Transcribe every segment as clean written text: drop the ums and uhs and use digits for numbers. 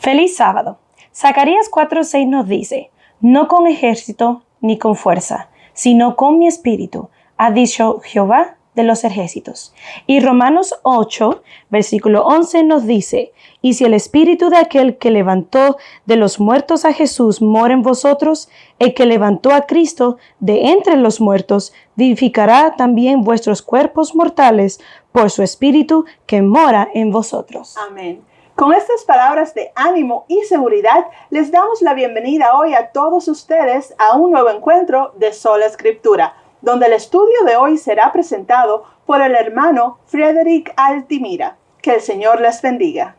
Feliz sábado. Zacarías 4:6 nos dice, no con ejército ni con fuerza, sino con mi espíritu, ha dicho Jehová de los ejércitos. Y Romanos 8, versículo 11 nos dice, y si el espíritu de aquel que levantó de los muertos a Jesús mora en vosotros, el que levantó a Cristo de entre los muertos, vivificará también vuestros cuerpos mortales por su espíritu que mora en vosotros. Amén. Con estas palabras de ánimo y seguridad, les damos la bienvenida hoy a todos ustedes a un nuevo encuentro de Sola Escritura, donde el estudio de hoy será presentado por el hermano Frederick Altimira. Que el Señor les bendiga.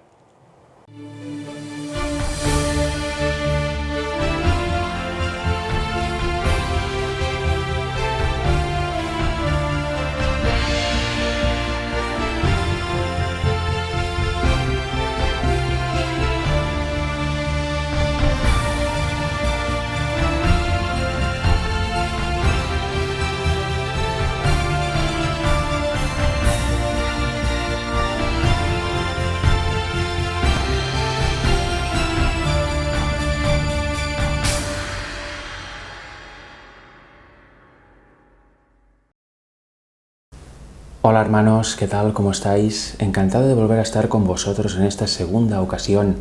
Hola hermanos, ¿qué tal? ¿Cómo estáis? Encantado de volver a estar con vosotros en esta segunda ocasión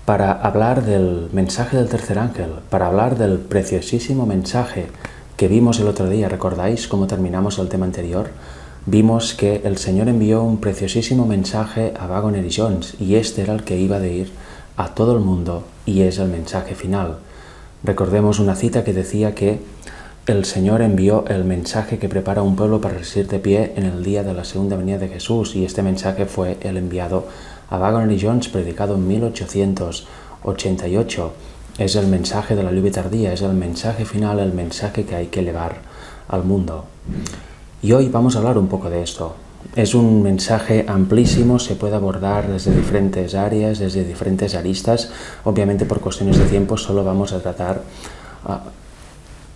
para hablar del mensaje del tercer ángel, para hablar del preciosísimo mensaje que vimos el otro día. ¿Recordáis cómo terminamos el tema anterior? Vimos que el Señor envió un preciosísimo mensaje a Waggoner y Jones y este era el que iba de ir a todo el mundo y es el mensaje final. Recordemos una cita que decía que el Señor envió el mensaje que prepara un pueblo para resistir de pie en el día de la segunda venida de Jesús y este mensaje fue el enviado a Waggoner y Jones, predicado en 1888. Es el mensaje de la lluvia tardía, es el mensaje final, el mensaje que hay que llevar al mundo. Y hoy vamos a hablar un poco de esto. Es un mensaje amplísimo, se puede abordar desde diferentes áreas, desde diferentes aristas. Obviamente por cuestiones de tiempo solo vamos a tratar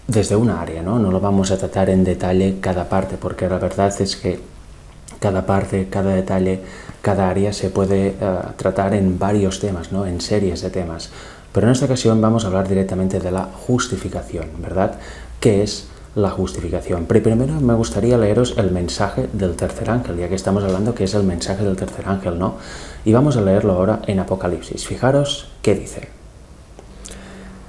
desde una área, ¿no? No lo vamos a tratar en detalle cada parte, porque la verdad es que cada parte, cada detalle, cada área se puede tratar en varios temas, ¿no? En series de temas. Pero en esta ocasión vamos a hablar directamente de la justificación, ¿verdad? ¿Qué es la justificación? Pero primero me gustaría leeros el mensaje del tercer ángel, ya que estamos hablando que es el mensaje del tercer ángel, ¿no? Y vamos a leerlo ahora en Apocalipsis. Fijaros qué dice.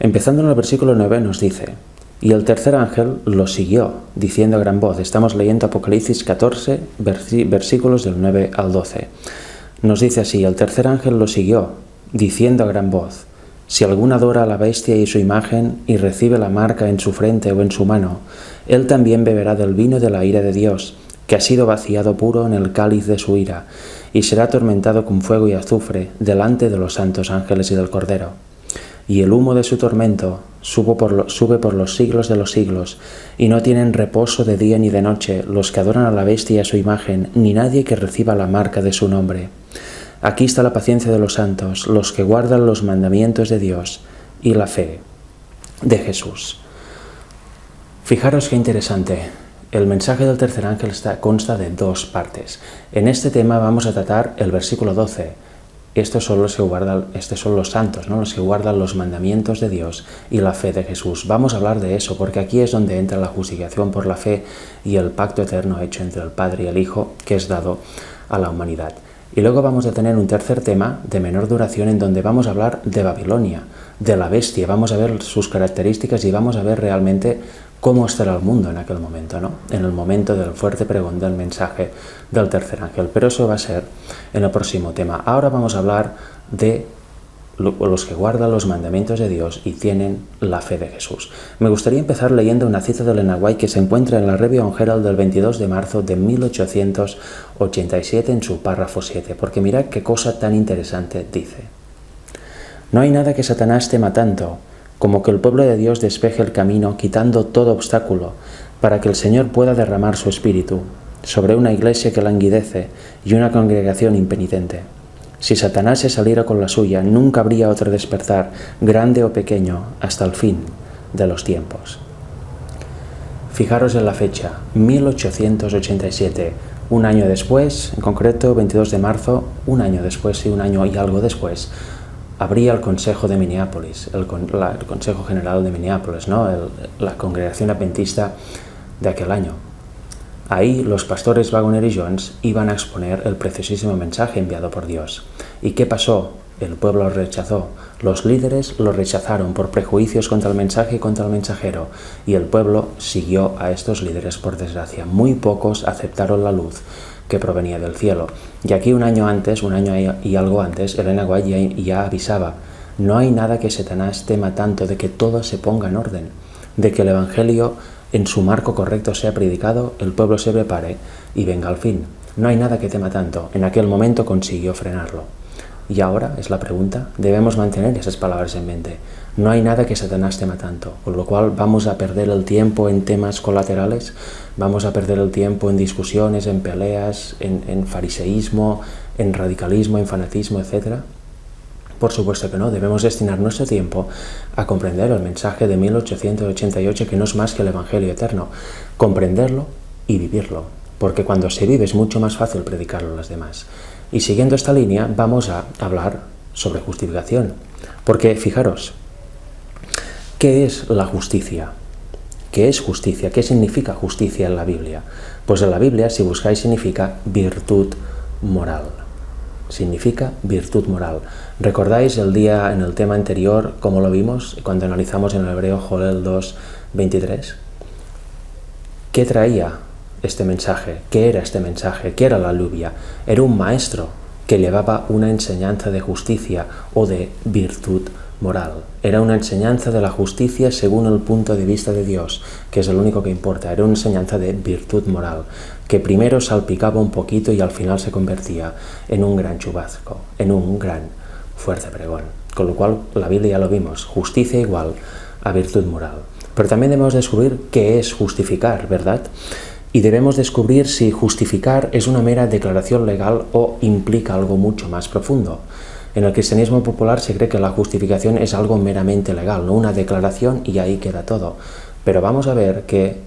Empezando en el versículo 9 nos dice: y el tercer ángel lo siguió, diciendo a gran voz. Estamos leyendo Apocalipsis 14, versículos del 9 al 12. Nos dice así: el tercer ángel lo siguió, diciendo a gran voz: si alguno adora a la bestia y su imagen, y recibe la marca en su frente o en su mano, él también beberá del vino de la ira de Dios, que ha sido vaciado puro en el cáliz de su ira, y será atormentado con fuego y azufre delante de los santos ángeles y del Cordero. Y el humo de su tormento sube por los siglos de los siglos, y no tienen reposo de día ni de noche los que adoran a la bestia y a su imagen, ni nadie que reciba la marca de su nombre. Aquí está la paciencia de los santos, los que guardan los mandamientos de Dios y la fe de Jesús. Fijaros qué interesante. El mensaje del tercer ángel consta de dos partes. En este tema vamos a tratar el versículo 12. Estos son los santos, ¿no? Los que guardan los mandamientos de Dios y la fe de Jesús. Vamos a hablar de eso, porque aquí es donde entra la justificación por la fe y el pacto eterno hecho entre el Padre y el Hijo, que es dado a la humanidad. Y luego vamos a tener un tercer tema de menor duración en donde vamos a hablar de Babilonia, de la bestia. Vamos a ver sus características y vamos a ver realmente cómo estará el mundo en aquel momento, ¿no? En el momento del fuerte pregón del mensaje del tercer ángel. Pero eso va a ser en el próximo tema. Ahora vamos a hablar de los que guardan los mandamientos de Dios y tienen la fe de Jesús. Me gustaría empezar leyendo una cita de Elena White que se encuentra en la Review on Herald del 22 de marzo de 1887 en su párrafo 7, porque mirad qué cosa tan interesante dice. No hay nada que Satanás tema tanto como que el pueblo de Dios despeje el camino quitando todo obstáculo para que el Señor pueda derramar su espíritu sobre una iglesia que languidece y una congregación impenitente. Si Satanás se saliera con la suya, nunca habría otro despertar, grande o pequeño, hasta el fin de los tiempos. Fijaros en la fecha, 1887, un año después, en concreto 22 de marzo, un año después y un año y algo después, habría el Consejo de Minneapolis, el Consejo General de Minneapolis, ¿no? La congregación adventista de aquel año. Ahí los pastores Waggoner y Jones iban a exponer el preciosísimo mensaje enviado por Dios. ¿Y qué pasó? El pueblo lo rechazó. Los líderes lo rechazaron por prejuicios contra el mensaje y contra el mensajero. Y el pueblo siguió a estos líderes, por desgracia. Muy pocos aceptaron la luz que provenía del cielo. Y aquí un año y algo antes, Elena White ya avisaba: no hay nada que Satanás tema tanto de que todo se ponga en orden, de que el Evangelio en su marco correcto sea predicado, el pueblo se prepare y venga al fin. No hay nada que tema tanto. En aquel momento consiguió frenarlo. Y ahora es la pregunta, debemos mantener esas palabras en mente. No hay nada que Satanás tema tanto, con lo cual vamos a perder el tiempo en temas colaterales, vamos a perder el tiempo en discusiones, en peleas, en fariseísmo, en radicalismo, en fanatismo, etc. Por supuesto que no, debemos destinar nuestro tiempo a comprender el mensaje de 1888, que no es más que el Evangelio eterno, comprenderlo y vivirlo, porque cuando se vive es mucho más fácil predicarlo a los demás. Y siguiendo esta línea vamos a hablar sobre justificación, porque fijaros, ¿qué es la justicia? ¿Qué es justicia? ¿Qué significa justicia en la Biblia? Pues en la Biblia, si buscáis, significa virtud moral. Significa virtud moral. ¿Recordáis el día en el tema anterior cómo lo vimos cuando analizamos en el hebreo Joel 2:23? ¿Qué traía este mensaje? ¿Qué era este mensaje? ¿Qué era la lluvia? Era un maestro que llevaba una enseñanza de justicia o de virtud moral. Era una enseñanza de la justicia según el punto de vista de Dios, que es el único que importa. Era una enseñanza de virtud moral, que primero salpicaba un poquito y al final se convertía en un gran chubasco, en un gran fuerte pregón. Con lo cual, la Biblia ya lo vimos, justicia igual a virtud moral. Pero también debemos descubrir qué es justificar, ¿verdad? Y debemos descubrir si justificar es una mera declaración legal o implica algo mucho más profundo. En el cristianismo popular se cree que la justificación es algo meramente legal, no una declaración y ahí queda todo. Pero vamos a ver que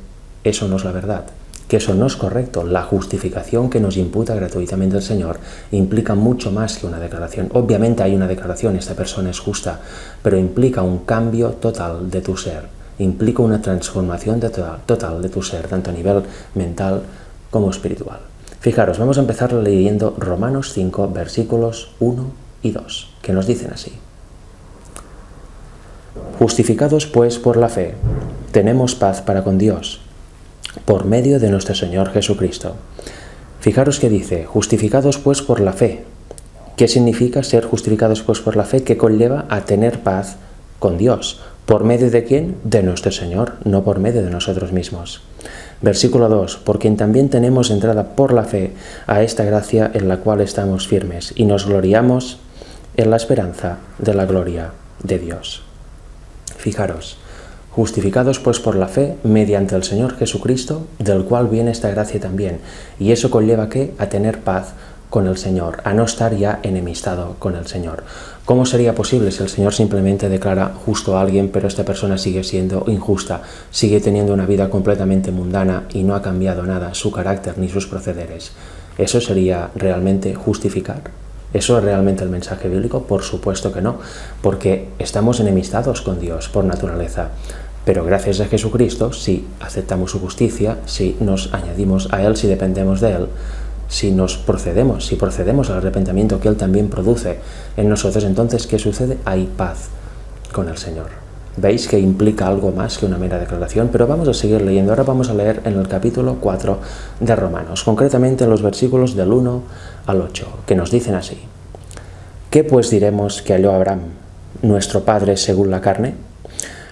eso no es la verdad, que eso no es correcto. La justificación que nos imputa gratuitamente el Señor implica mucho más que una declaración. Obviamente hay una declaración, esta persona es justa, pero implica un cambio total de tu ser, implica una transformación total de tu ser, tanto a nivel mental como espiritual. Fijaros, vamos a empezar leyendo Romanos 5, versículos 1 y 2, que nos dicen así: justificados pues por la fe, tenemos paz para con Dios, por medio de nuestro Señor Jesucristo. Fijaros que dice, justificados pues por la fe. ¿Qué significa ser justificados pues por la fe? Que conlleva a tener paz con Dios. ¿Por medio de quién? De nuestro Señor, no por medio de nosotros mismos. Versículo 2, por quien también tenemos entrada por la fe a esta gracia en la cual estamos firmes y nos gloriamos en la esperanza de la gloria de Dios. Fijaros, justificados pues por la fe mediante el Señor Jesucristo, del cual viene esta gracia también. Y eso conlleva ¿qué? A tener paz con el Señor, a no estar ya enemistado con el Señor. ¿Cómo sería posible si el Señor simplemente declara justo a alguien, pero esta persona sigue siendo injusta, sigue teniendo una vida completamente mundana y no ha cambiado nada, su carácter ni sus procederes? ¿Eso sería realmente justificar? ¿Eso es realmente el mensaje bíblico? Por supuesto que no, porque estamos enemistados con Dios por naturaleza. Pero gracias a Jesucristo, si aceptamos su justicia, si nos añadimos a Él, si dependemos de Él, si procedemos al arrepentimiento que Él también produce en nosotros, entonces, ¿qué sucede? Hay paz con el Señor. Veis que implica algo más que una mera declaración, pero vamos a seguir leyendo. Ahora vamos a leer en el capítulo 4 de Romanos, concretamente en los versículos del 1 al 8, que nos dicen así: ¿qué pues diremos que halló Abraham, nuestro padre según la carne?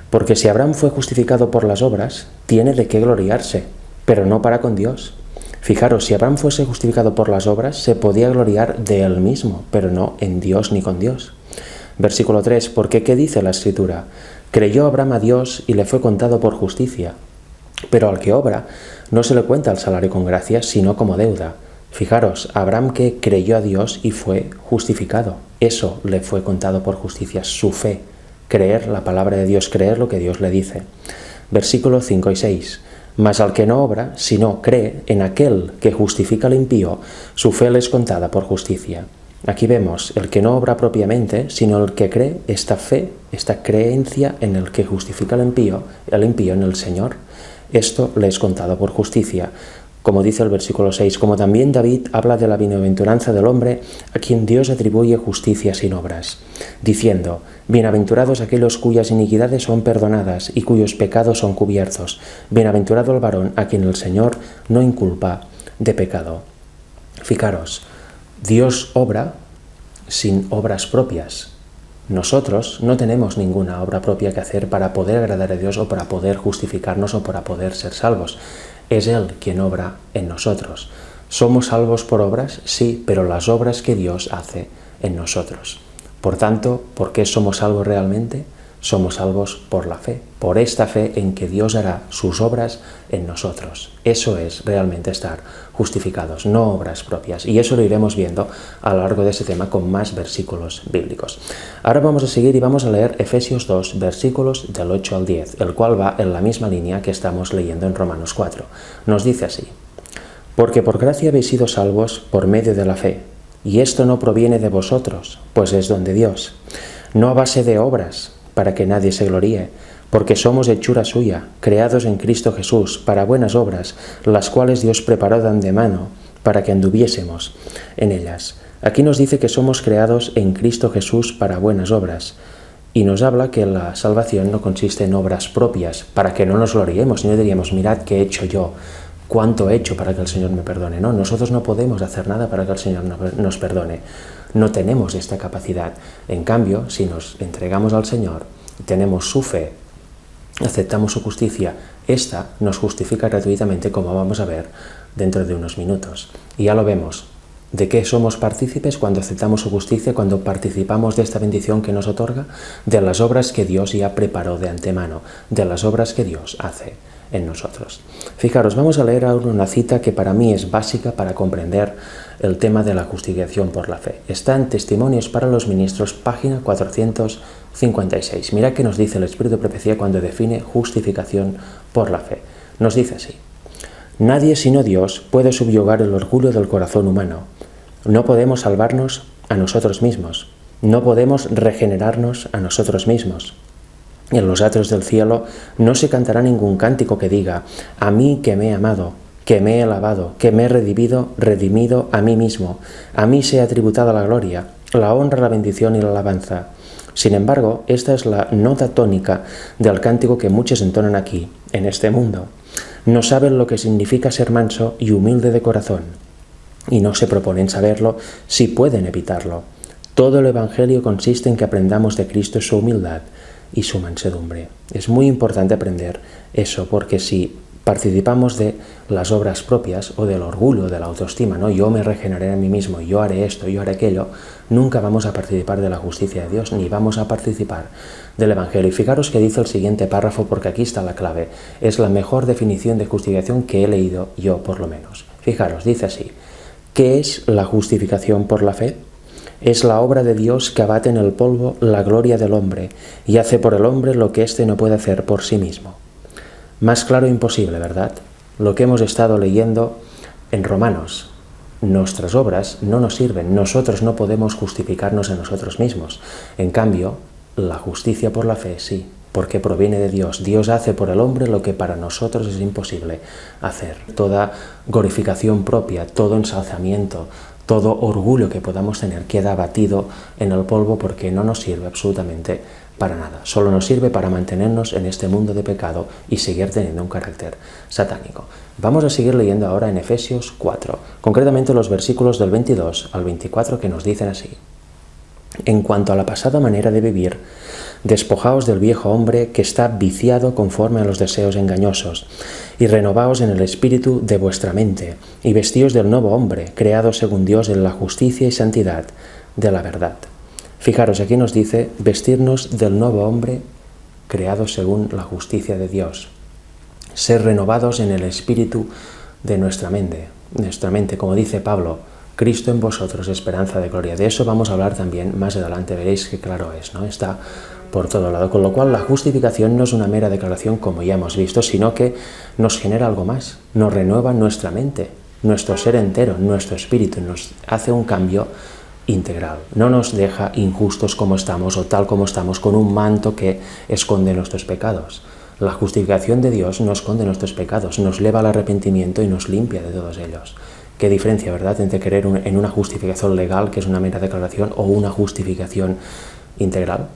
Porque si Abraham fue justificado por las obras, tiene de qué gloriarse, pero no para con Dios. Fijaros, si Abraham fuese justificado por las obras, se podía gloriar de él mismo, pero no en Dios ni con Dios. Versículo 3, porque ¿qué dice la Escritura? Creyó Abraham a Dios y le fue contado por justicia. Pero al que obra, no se le cuenta el salario con gracia, sino como deuda. Fijaros, Abraham que creyó a Dios y fue justificado. Eso le fue contado por justicia, su fe. Creer la palabra de Dios, creer lo que Dios le dice. Versículos 5 y 6. Mas al que no obra, sino cree en aquel que justifica al impío, su fe le es contada por justicia. Aquí vemos el que no obra propiamente, sino el que cree, esta fe, esta creencia en el que justifica el impío en el Señor. Esto le es contado por justicia. Como dice el versículo 6, como también David habla de la bienaventuranza del hombre a quien Dios atribuye justicia sin obras, diciendo, bienaventurados aquellos cuyas iniquidades son perdonadas y cuyos pecados son cubiertos. Bienaventurado el varón a quien el Señor no inculpa de pecado. Fijaros, Dios obra sin obras propias. Nosotros no tenemos ninguna obra propia que hacer para poder agradar a Dios o para poder justificarnos o para poder ser salvos. Es Él quien obra en nosotros. ¿Somos salvos por obras? Sí, pero las obras que Dios hace en nosotros. Por tanto, ¿por qué somos salvos realmente? Somos salvos por la fe, por esta fe en que Dios hará sus obras en nosotros. Eso es realmente estar justificados, no obras propias. Y eso lo iremos viendo a lo largo de ese tema con más versículos bíblicos. Ahora vamos a seguir y vamos a leer Efesios 2, versículos del 8 al 10, el cual va en la misma línea que estamos leyendo en Romanos 4. Nos dice así, porque por gracia habéis sido salvos por medio de la fe, y esto no proviene de vosotros, pues es don de Dios, no a base de obras, para que nadie se gloríe, porque somos hechura suya, creados en Cristo Jesús, para buenas obras, las cuales Dios preparó de antemano, para que anduviésemos en ellas. Aquí nos dice que somos creados en Cristo Jesús para buenas obras, y nos habla que la salvación no consiste en obras propias, para que no nos gloriemos, sino diríamos, mirad qué he hecho yo, cuánto he hecho para que el Señor me perdone. No, nosotros no podemos hacer nada para que el Señor nos perdone. No tenemos esta capacidad. En cambio, si nos entregamos al Señor, tenemos su fe, aceptamos su justicia, esta nos justifica gratuitamente, como vamos a ver dentro de unos minutos. Y ya lo vemos. ¿De qué somos partícipes cuando aceptamos su justicia, cuando participamos de esta bendición que nos otorga? De las obras que Dios ya preparó de antemano, de las obras que Dios hace en nosotros. Fijaros, vamos a leer ahora una cita que para mí es básica para comprender el tema de la justificación por la fe. Está en Testimonios para los Ministros, página 456. Mira qué nos dice el Espíritu de Profecía cuando define justificación por la fe. Nos dice así, nadie sino Dios puede subyugar el orgullo del corazón humano. No podemos salvarnos a nosotros mismos. No podemos regenerarnos a nosotros mismos. En los atrios del cielo no se cantará ningún cántico que diga, a mí que me he amado, que me he lavado, que me he redimido a mí mismo. A mí sea tributada la gloria, la honra, la bendición y la alabanza. Sin embargo, esta es la nota tónica del cántico que muchos entonan aquí, en este mundo. No saben lo que significa ser manso y humilde de corazón, y no se proponen saberlo si pueden evitarlo. Todo el Evangelio consiste en que aprendamos de Cristo su humildad y su mansedumbre. Es muy importante aprender eso, porque si participamos de las obras propias o del orgullo, de la autoestima, ¿no? Yo me regeneraré a mí mismo, yo haré esto, yo haré aquello, nunca vamos a participar de la justicia de Dios, ni vamos a participar del Evangelio. Y fijaros que dice el siguiente párrafo, porque aquí está la clave. Es la mejor definición de justificación que he leído yo, por lo menos. Fijaros, dice así, ¿qué es la justificación por la fe? Es la obra de Dios que abate en el polvo la gloria del hombre y hace por el hombre lo que éste no puede hacer por sí mismo. Más claro imposible, ¿verdad? Lo que hemos estado leyendo en Romanos. Nuestras obras no nos sirven, nosotros no podemos justificarnos a nosotros mismos. En cambio, la justicia por la fe sí, porque proviene de Dios. Dios hace por el hombre lo que para nosotros es imposible hacer. Toda glorificación propia, todo ensalzamiento, todo orgullo que podamos tener queda abatido en el polvo porque no nos sirve absolutamente para nada. Solo nos sirve para mantenernos en este mundo de pecado y seguir teniendo un carácter satánico. Vamos a seguir leyendo ahora en Efesios 4, concretamente los versículos del 22 al 24 que nos dicen así. En cuanto a la pasada manera de vivir, despojaos del viejo hombre que está viciado conforme a los deseos engañosos, y renovaos en el espíritu de vuestra mente, y vestíos del nuevo hombre, creado según Dios en la justicia y santidad de la verdad. Fijaros, aquí nos dice vestirnos del nuevo hombre, creado según la justicia de Dios. Ser renovados en el espíritu de nuestra mente, como dice Pablo, Cristo en vosotros, esperanza de gloria. De eso vamos a hablar también más adelante, veréis que claro es, ¿no? Está por todo lado. Con lo cual la justificación no es una mera declaración como ya hemos visto, sino que nos genera algo más, nos renueva nuestra mente, nuestro ser entero, nuestro espíritu, nos hace un cambio integral. No nos deja injustos como estamos o tal como estamos, con un manto que esconde nuestros pecados. La justificación de Dios no esconde nuestros pecados, nos lleva al arrepentimiento y nos limpia de todos ellos. Qué diferencia, ¿verdad?, entre creer en una justificación legal, que es una mera declaración, o una justificación integral.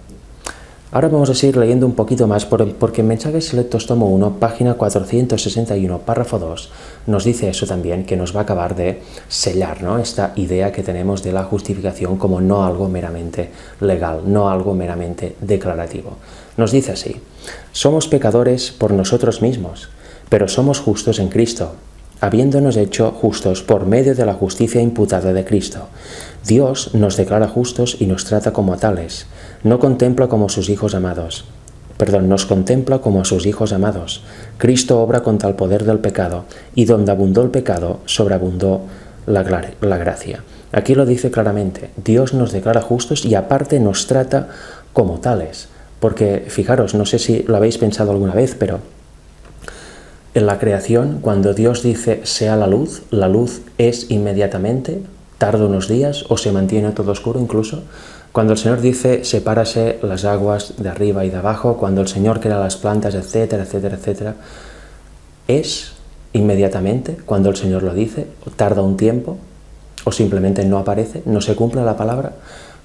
Ahora vamos a seguir leyendo un poquito más, porque en Mensajes Selectos tomo 1, página 461, párrafo 2, nos dice eso también, que nos va a acabar de sellar, ¿no?, esta idea que tenemos de la justificación como no algo meramente legal, no algo meramente declarativo. Nos dice así: somos pecadores por nosotros mismos, pero somos justos en Cristo, habiéndonos hecho justos por medio de la justicia imputada de Cristo. Dios nos declara justos y nos trata como tales. Nos contempla como sus hijos amados. Cristo obra contra el poder del pecado, y donde abundó el pecado, sobreabundó la gracia. Aquí lo dice claramente: Dios nos declara justos y aparte nos trata como tales. Porque, fijaros, no sé si lo habéis pensado alguna vez, pero en la creación, cuando Dios dice sea la luz es inmediatamente, tarda unos días o se mantiene todo oscuro incluso. Cuando el Señor dice sepárase las aguas de arriba y de abajo, cuando el Señor crea las plantas, etcétera, etcétera, etcétera, es inmediatamente cuando el Señor lo dice, o tarda un tiempo, o simplemente no aparece, no se cumple la palabra.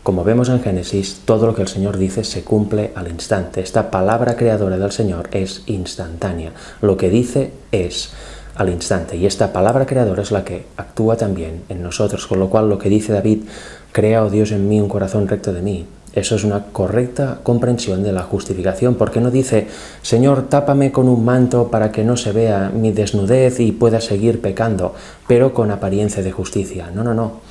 Como vemos en Génesis, todo lo que el Señor dice se cumple al instante. Esta palabra creadora del Señor es instantánea. Lo que dice es al instante. Y esta palabra creadora es la que actúa también en nosotros. Con lo cual, lo que dice David: crea, oh Dios, en mí un corazón recto de mí. Eso es una correcta comprensión de la justificación. Porque no dice: Señor, tápame con un manto para que no se vea mi desnudez y pueda seguir pecando, pero con apariencia de justicia. No, no, no.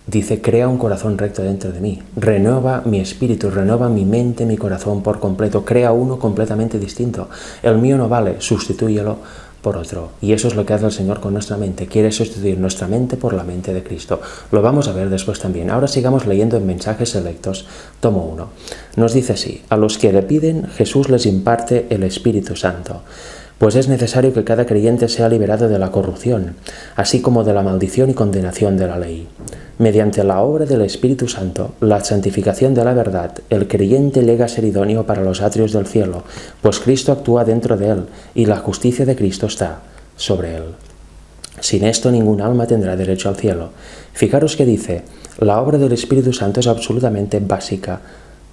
Dice: crea un corazón recto dentro de mí, renueva mi espíritu, renueva mi mente, mi corazón por completo, crea uno completamente distinto. El mío no vale, sustitúyelo por otro. Y eso es lo que hace el Señor con nuestra mente, quiere sustituir nuestra mente por la mente de Cristo. Lo vamos a ver después también. Ahora sigamos leyendo en Mensajes Selectos, tomo 1. Nos dice así: a los que le piden, Jesús les imparte el Espíritu Santo. Pues es necesario que cada creyente sea liberado de la corrupción, así como de la maldición y condenación de la ley. Mediante la obra del Espíritu Santo, la santificación de la verdad, el creyente llega a ser idóneo para los atrios del cielo, pues Cristo actúa dentro de él y la justicia de Cristo está sobre él. Sin esto ningún alma tendrá derecho al cielo. Fijaros que dice: la obra del Espíritu Santo es absolutamente básica.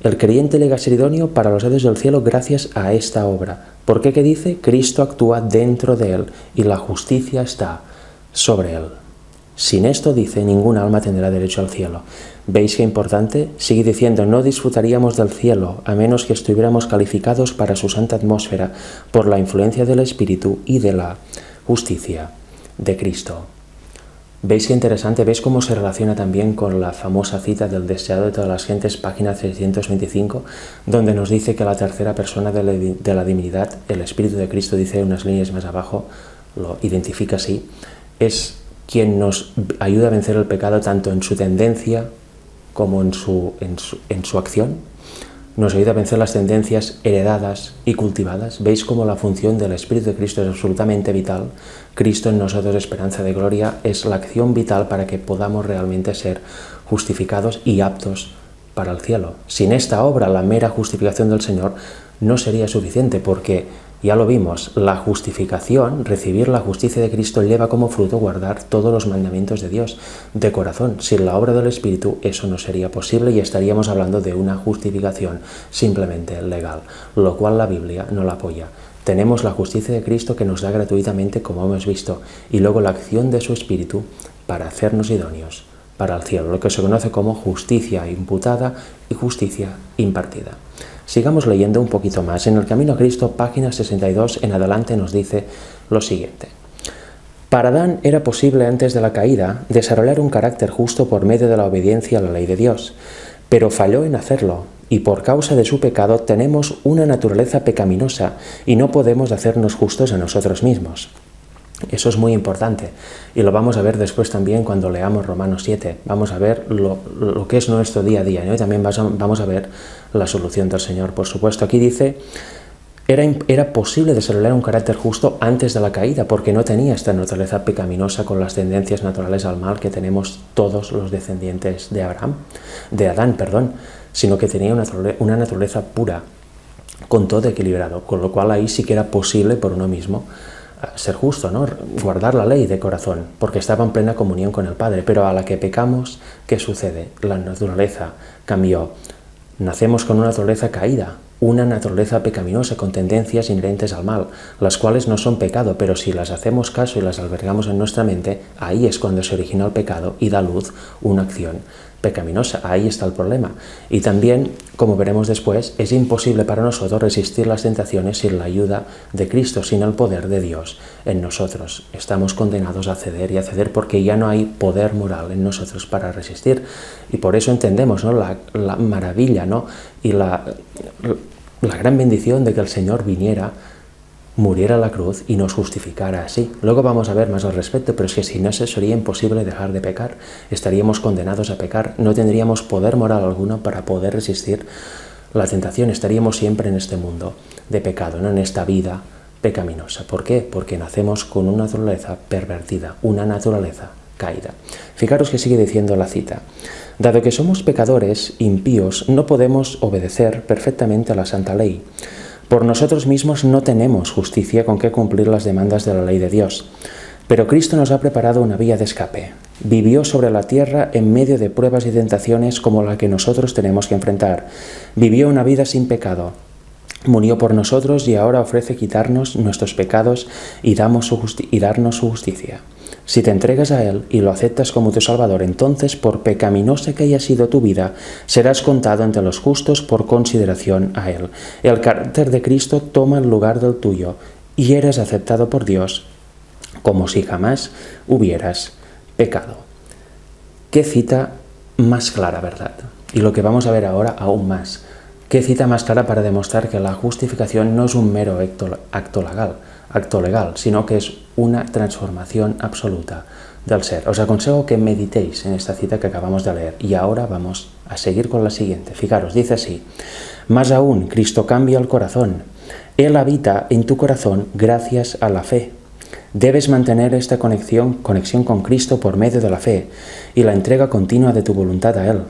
El creyente llega a ser idóneo para los atrios del cielo gracias a esta obra. ¿Por qué? ¿Qué dice? Cristo actúa dentro de él y la justicia está sobre él. Sin esto, dice, ningún alma tendrá derecho al cielo. ¿Veis qué importante? Sigue diciendo: no disfrutaríamos del cielo a menos que estuviéramos calificados para su santa atmósfera por la influencia del Espíritu y de la justicia de Cristo. ¿Veis qué interesante? ¿Veis cómo se relaciona también con la famosa cita del deseado de todas las gentes, página 625, donde nos dice que la tercera persona de la divinidad, el Espíritu de Cristo, dice unas líneas más abajo, lo identifica así, es quien nos ayuda a vencer el pecado tanto en su tendencia como en su acción? Nos ayuda a vencer las tendencias heredadas y cultivadas. ¿Veis cómo la función del Espíritu de Cristo es absolutamente vital? Cristo en nosotros, esperanza de gloria, es la acción vital para que podamos realmente ser justificados y aptos para el cielo. Sin esta obra, la mera justificación del Señor no sería suficiente, porque ya lo vimos, la justificación, recibir la justicia de Cristo, lleva como fruto guardar todos los mandamientos de Dios de corazón. Sin la obra del Espíritu eso no sería posible y estaríamos hablando de una justificación simplemente legal, lo cual la Biblia no la apoya. Tenemos la justicia de Cristo que nos da gratuitamente, como hemos visto, y luego la acción de su Espíritu para hacernos idóneos para el cielo, lo que se conoce como justicia imputada y justicia impartida. Sigamos leyendo un poquito más. En el Camino a Cristo, página 62 en adelante, nos dice lo siguiente: para Adán era posible antes de la caída desarrollar un carácter justo por medio de la obediencia a la ley de Dios, pero falló en hacerlo, y por causa de su pecado tenemos una naturaleza pecaminosa y no podemos hacernos justos a nosotros mismos. Eso es muy importante y lo vamos a ver después también cuando leamos Romanos 7. Vamos a ver lo que es nuestro día a día, ¿no? Y también vamos a ver la solución del Señor, por supuesto. Aquí dice: Era posible desarrollar un carácter justo antes de la caída, porque no tenía esta naturaleza pecaminosa con las tendencias naturales al mal que tenemos todos los descendientes de Adán, sino que tenía una naturaleza pura, con todo equilibrado, con lo cual ahí sí que era posible por uno mismo ser justo, ¿no? Guardar la ley de corazón, porque estaba en plena comunión con el Padre. Pero a la que pecamos, ¿qué sucede? La naturaleza cambió. Nacemos con una naturaleza caída, una naturaleza pecaminosa con tendencias inherentes al mal, las cuales no son pecado, pero si las hacemos caso y las albergamos en nuestra mente, ahí es cuando se origina el pecado y da luz una acción pecaminosa. Ahí está el problema. Y también, como veremos después, es imposible para nosotros resistir las tentaciones sin la ayuda de Cristo, sin el poder de Dios en nosotros. Estamos condenados a ceder y a ceder porque ya no hay poder moral en nosotros para resistir. Y por eso entendemos, ¿no?, la maravilla, ¿no?, y la gran bendición de que el Señor viniera, muriera a la cruz y nos justificara así. Luego vamos a ver más al respecto, pero es que si no, sería imposible dejar de pecar. Estaríamos condenados a pecar, no tendríamos poder moral alguno para poder resistir la tentación. Estaríamos siempre en este mundo de pecado, no en esta vida pecaminosa. ¿Por qué? Porque nacemos con una naturaleza pervertida, una naturaleza caída. Fijaros que sigue diciendo la cita. Dado que somos pecadores impíos, no podemos obedecer perfectamente a la santa ley. Por nosotros mismos no tenemos justicia con que cumplir las demandas de la ley de Dios. Pero Cristo nos ha preparado una vía de escape. Vivió sobre la tierra en medio de pruebas y tentaciones como la que nosotros tenemos que enfrentar. Vivió una vida sin pecado. Murió por nosotros y ahora ofrece quitarnos nuestros pecados y darnos su justicia. Si te entregas a Él y lo aceptas como tu Salvador, entonces, por pecaminosa que haya sido tu vida, serás contado entre los justos por consideración a Él. El carácter de Cristo toma el lugar del tuyo y eres aceptado por Dios como si jamás hubieras pecado. ¿Qué cita más clara, verdad? Y lo que vamos a ver ahora aún más. ¿Qué cita más clara para demostrar que la justificación no es un mero acto legal, sino que es una transformación absoluta del ser? Os aconsejo que meditéis en esta cita que acabamos de leer y ahora vamos a seguir con la siguiente. Fijaros, dice así: más aún, Cristo cambia el corazón. Él habita en tu corazón gracias a la fe. Debes mantener esta conexión con Cristo por medio de la fe y la entrega continua de tu voluntad a Él.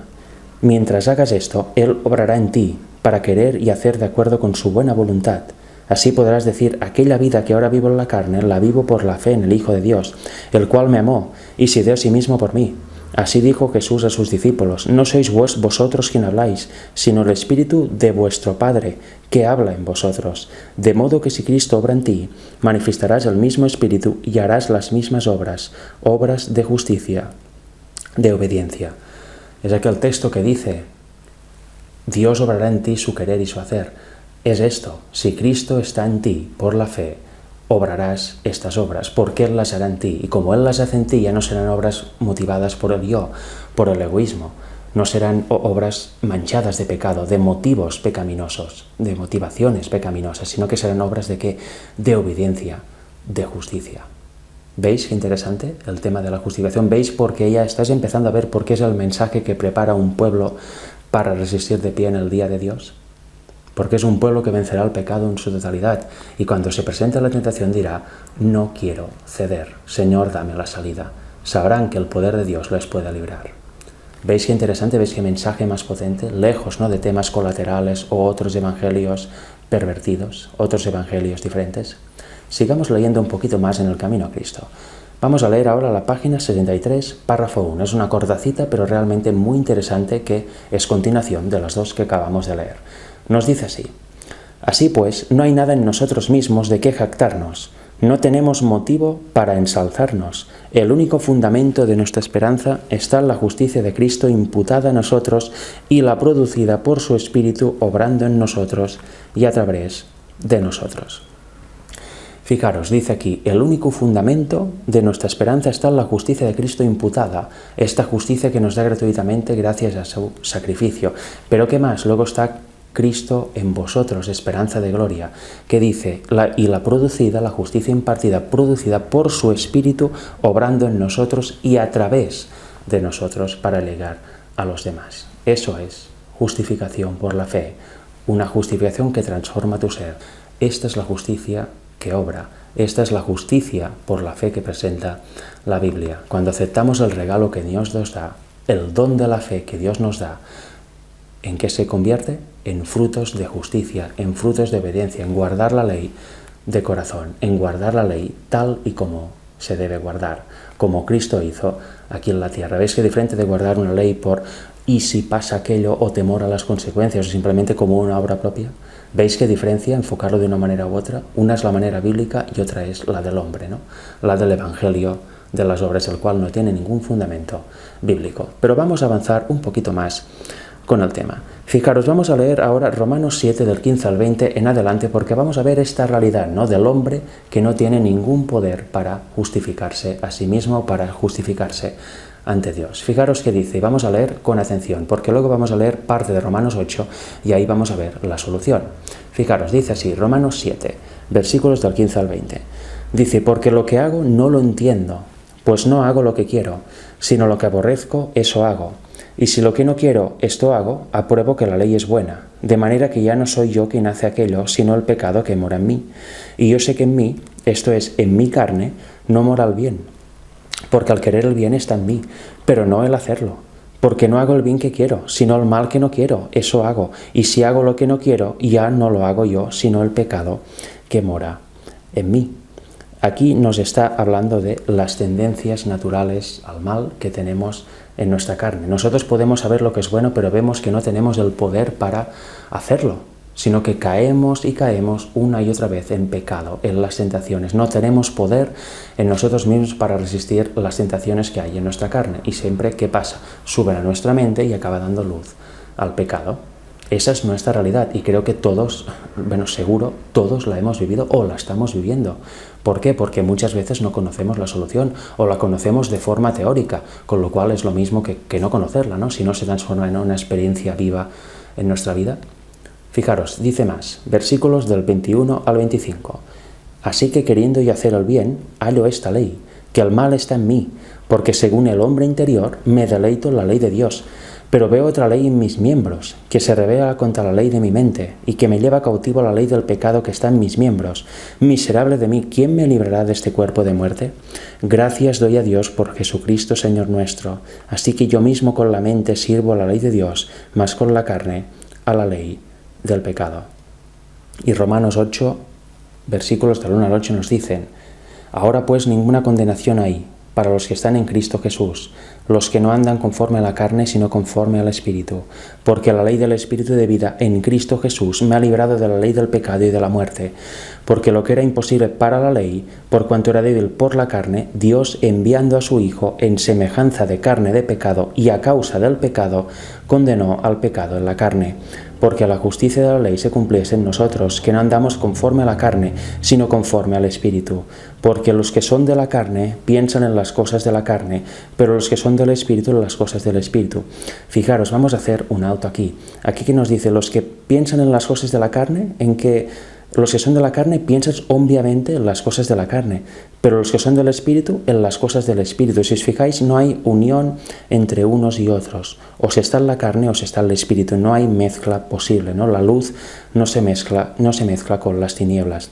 Mientras hagas esto, Él obrará en ti para querer y hacer de acuerdo con su buena voluntad. Así podrás decir: aquella vida que ahora vivo en la carne, la vivo por la fe en el Hijo de Dios, el cual me amó y se dio a sí mismo por mí. Así dijo Jesús a sus discípulos: no sois vosotros quien habláis, sino el Espíritu de vuestro Padre, que habla en vosotros. De modo que si Cristo obra en ti, manifestarás el mismo Espíritu y harás las mismas obras de justicia, de obediencia. Es aquel texto que dice: Dios obrará en ti su querer y su hacer. Es esto: si Cristo está en ti por la fe, obrarás estas obras, porque Él las hará en ti. Y como Él las hace en ti, ya no serán obras motivadas por el yo, por el egoísmo. No serán obras manchadas de pecado, de motivos pecaminosos, de motivaciones pecaminosas, sino que serán obras de ¿qué? De obediencia, de justicia. ¿Veis qué interesante el tema de la justificación? ¿Veis por qué ya estás empezando a ver por qué es el mensaje que prepara un pueblo para resistir de pie en el día de Dios? Porque es un pueblo que vencerá el pecado en su totalidad y cuando se presente la tentación dirá: no quiero ceder, Señor, dame la salida. Sabrán que el poder de Dios les puede librar. ¿Veis qué interesante? ¿Veis qué mensaje más potente? Lejos, ¿no?, de temas colaterales o otros evangelios pervertidos, otros evangelios diferentes. Sigamos leyendo un poquito más en el camino a Cristo. Vamos a leer ahora la página 63, párrafo 1. Es una cortacita, pero realmente muy interesante, que es continuación de las dos que acabamos de leer. Nos dice así: así pues, no hay nada en nosotros mismos de qué jactarnos. No tenemos motivo para ensalzarnos. El único fundamento de nuestra esperanza está en la justicia de Cristo imputada a nosotros y la producida por su Espíritu obrando en nosotros y a través de nosotros. Fijaros, dice aquí: el único fundamento de nuestra esperanza está en la justicia de Cristo imputada, esta justicia que nos da gratuitamente gracias a su sacrificio. Pero ¿qué más? Luego está Cristo en vosotros, esperanza de gloria, que dice: la producida, la justicia impartida, producida por su Espíritu, obrando en nosotros y a través de nosotros para llegar a los demás. Eso es justificación por la fe, una justificación que transforma tu ser. Esta es la justicia que obra. Esta es la justicia por la fe que presenta la Biblia. Cuando aceptamos el regalo que Dios nos da, el don de la fe que Dios nos da, ¿en qué se convierte? En frutos de justicia, en frutos de obediencia, en guardar la ley de corazón, en guardar la ley tal y como se debe guardar, como Cristo hizo aquí en la tierra. ¿Veis qué diferente de guardar una ley por y si pasa aquello o temor a las consecuencias o simplemente como una obra propia? ¿Veis qué diferencia enfocarlo de una manera u otra? Una es la manera bíblica y otra es la del hombre, ¿no? La del Evangelio de las obras, el cual no tiene ningún fundamento bíblico. Pero vamos a avanzar un poquito más con el tema. Fijaros, vamos a leer ahora Romanos 7 del 15 al 20 en adelante porque vamos a ver esta realidad, ¿no?, del hombre que no tiene ningún poder para justificarse a sí mismo, para justificarse ante Dios. Fijaros qué dice, y vamos a leer con atención, porque luego vamos a leer parte de Romanos 8 y ahí vamos a ver la solución. Fijaros, dice así, Romanos 7, versículos del 15 al 20. Dice, porque lo que hago no lo entiendo, pues no hago lo que quiero, sino lo que aborrezco, eso hago. Y si lo que no quiero, esto hago, apruebo que la ley es buena, de manera que ya no soy yo quien hace aquello, sino el pecado que mora en mí. Y yo sé que en mí, esto es, en mi carne, no mora el bien, porque al querer el bien está en mí, pero no el hacerlo. Porque no hago el bien que quiero, sino el mal que no quiero, eso hago. Y si hago lo que no quiero, ya no lo hago yo, sino el pecado que mora en mí. Aquí nos está hablando de las tendencias naturales al mal que tenemos en nuestra carne. Nosotros podemos saber lo que es bueno, pero vemos que no tenemos el poder para hacerlo, sino que caemos y caemos una y otra vez en pecado, en las tentaciones. No tenemos poder en nosotros mismos para resistir las tentaciones que hay en nuestra carne. Y siempre, ¿qué pasa? Suben a nuestra mente y acaba dando luz al pecado. Esa es nuestra realidad y creo que todos, bueno, seguro, todos la hemos vivido o la estamos viviendo. ¿Por qué? Porque muchas veces no conocemos la solución o la conocemos de forma teórica, con lo cual es lo mismo que no conocerla, ¿no? Si no se transforma en una experiencia viva en nuestra vida. Fijaros, dice más, versículos del 21 al 25. Así que queriendo yo hacer el bien, hallo esta ley, que el mal está en mí, porque según el hombre interior me deleito en la ley de Dios. Pero veo otra ley en mis miembros, que se rebela contra la ley de mi mente, y que me lleva cautivo a la ley del pecado que está en mis miembros. Miserable de mí, ¿quién me librará de este cuerpo de muerte? Gracias doy a Dios por Jesucristo Señor nuestro. Así que yo mismo con la mente sirvo a la ley de Dios, mas con la carne a la ley del pecado. Y Romanos 8, versículos del 1 al 8 nos dicen, ahora pues ninguna condenación hay para los que están en Cristo Jesús, los que no andan conforme a la carne, sino conforme al Espíritu. Porque la ley del Espíritu de vida en Cristo Jesús me ha librado de la ley del pecado y de la muerte. Porque lo que era imposible para la ley, por cuanto era débil por la carne, Dios, enviando a su Hijo en semejanza de carne de pecado y a causa del pecado, condenó al pecado en la carne. Porque la justicia de la ley se cumpliese en nosotros, que no andamos conforme a la carne, sino conforme al Espíritu. Porque los que son de la carne piensan en las cosas de la carne, pero los que son del Espíritu en las cosas del Espíritu. Fijaros, vamos a hacer un alto aquí. Aquí que nos dice, los que piensan en las cosas de la carne, en que los que son de la carne piensan obviamente en las cosas de la carne, pero los que son del Espíritu en las cosas del Espíritu. Si os fijáis, no hay unión entre unos y otros. O se está en la carne o se está en el Espíritu. No hay mezcla posible, ¿no? La luz no se mezcla con las tinieblas.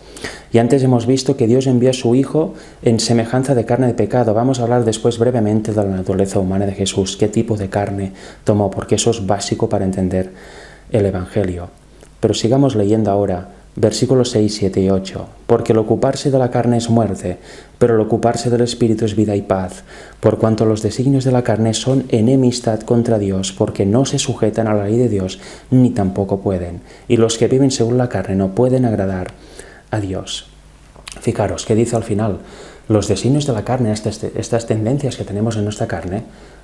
Y antes hemos visto que Dios envió a su Hijo en semejanza de carne de pecado. Vamos a hablar después brevemente de la naturaleza humana de Jesús, qué tipo de carne tomó, porque eso es básico para entender el Evangelio. Pero sigamos leyendo ahora versículos 6, 7 y 8. Porque el ocuparse de la carne es muerte, pero el ocuparse del Espíritu es vida y paz, por cuanto los designios de la carne son enemistad contra Dios, porque no se sujetan a la ley de Dios, ni tampoco pueden. Y los que viven según la carne no pueden agradar a Dios. Fijaros, ¿qué dice al final? Los designios de la carne, estas tendencias que tenemos en nuestra carne,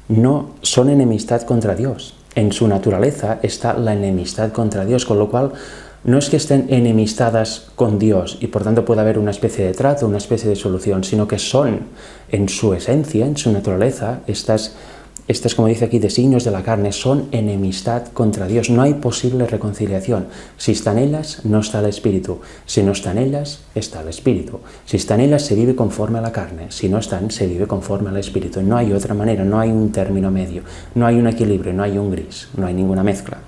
no son enemistad contra Dios. En su naturaleza está la enemistad contra Dios, con lo cual no es que estén enemistadas con Dios y por tanto pueda haber una especie de trato, una especie de solución, sino que son en su esencia, en su naturaleza, estas, como dice aquí, designios de la carne, son enemistad contra Dios. No hay posible reconciliación. Si están ellas, no está el Espíritu. Si no están ellas, está el Espíritu. Si están ellas, se vive conforme a la carne. Si no están, se vive conforme al Espíritu. No hay otra manera, no hay un término medio, no hay un equilibrio, no hay un gris, no hay ninguna mezcla.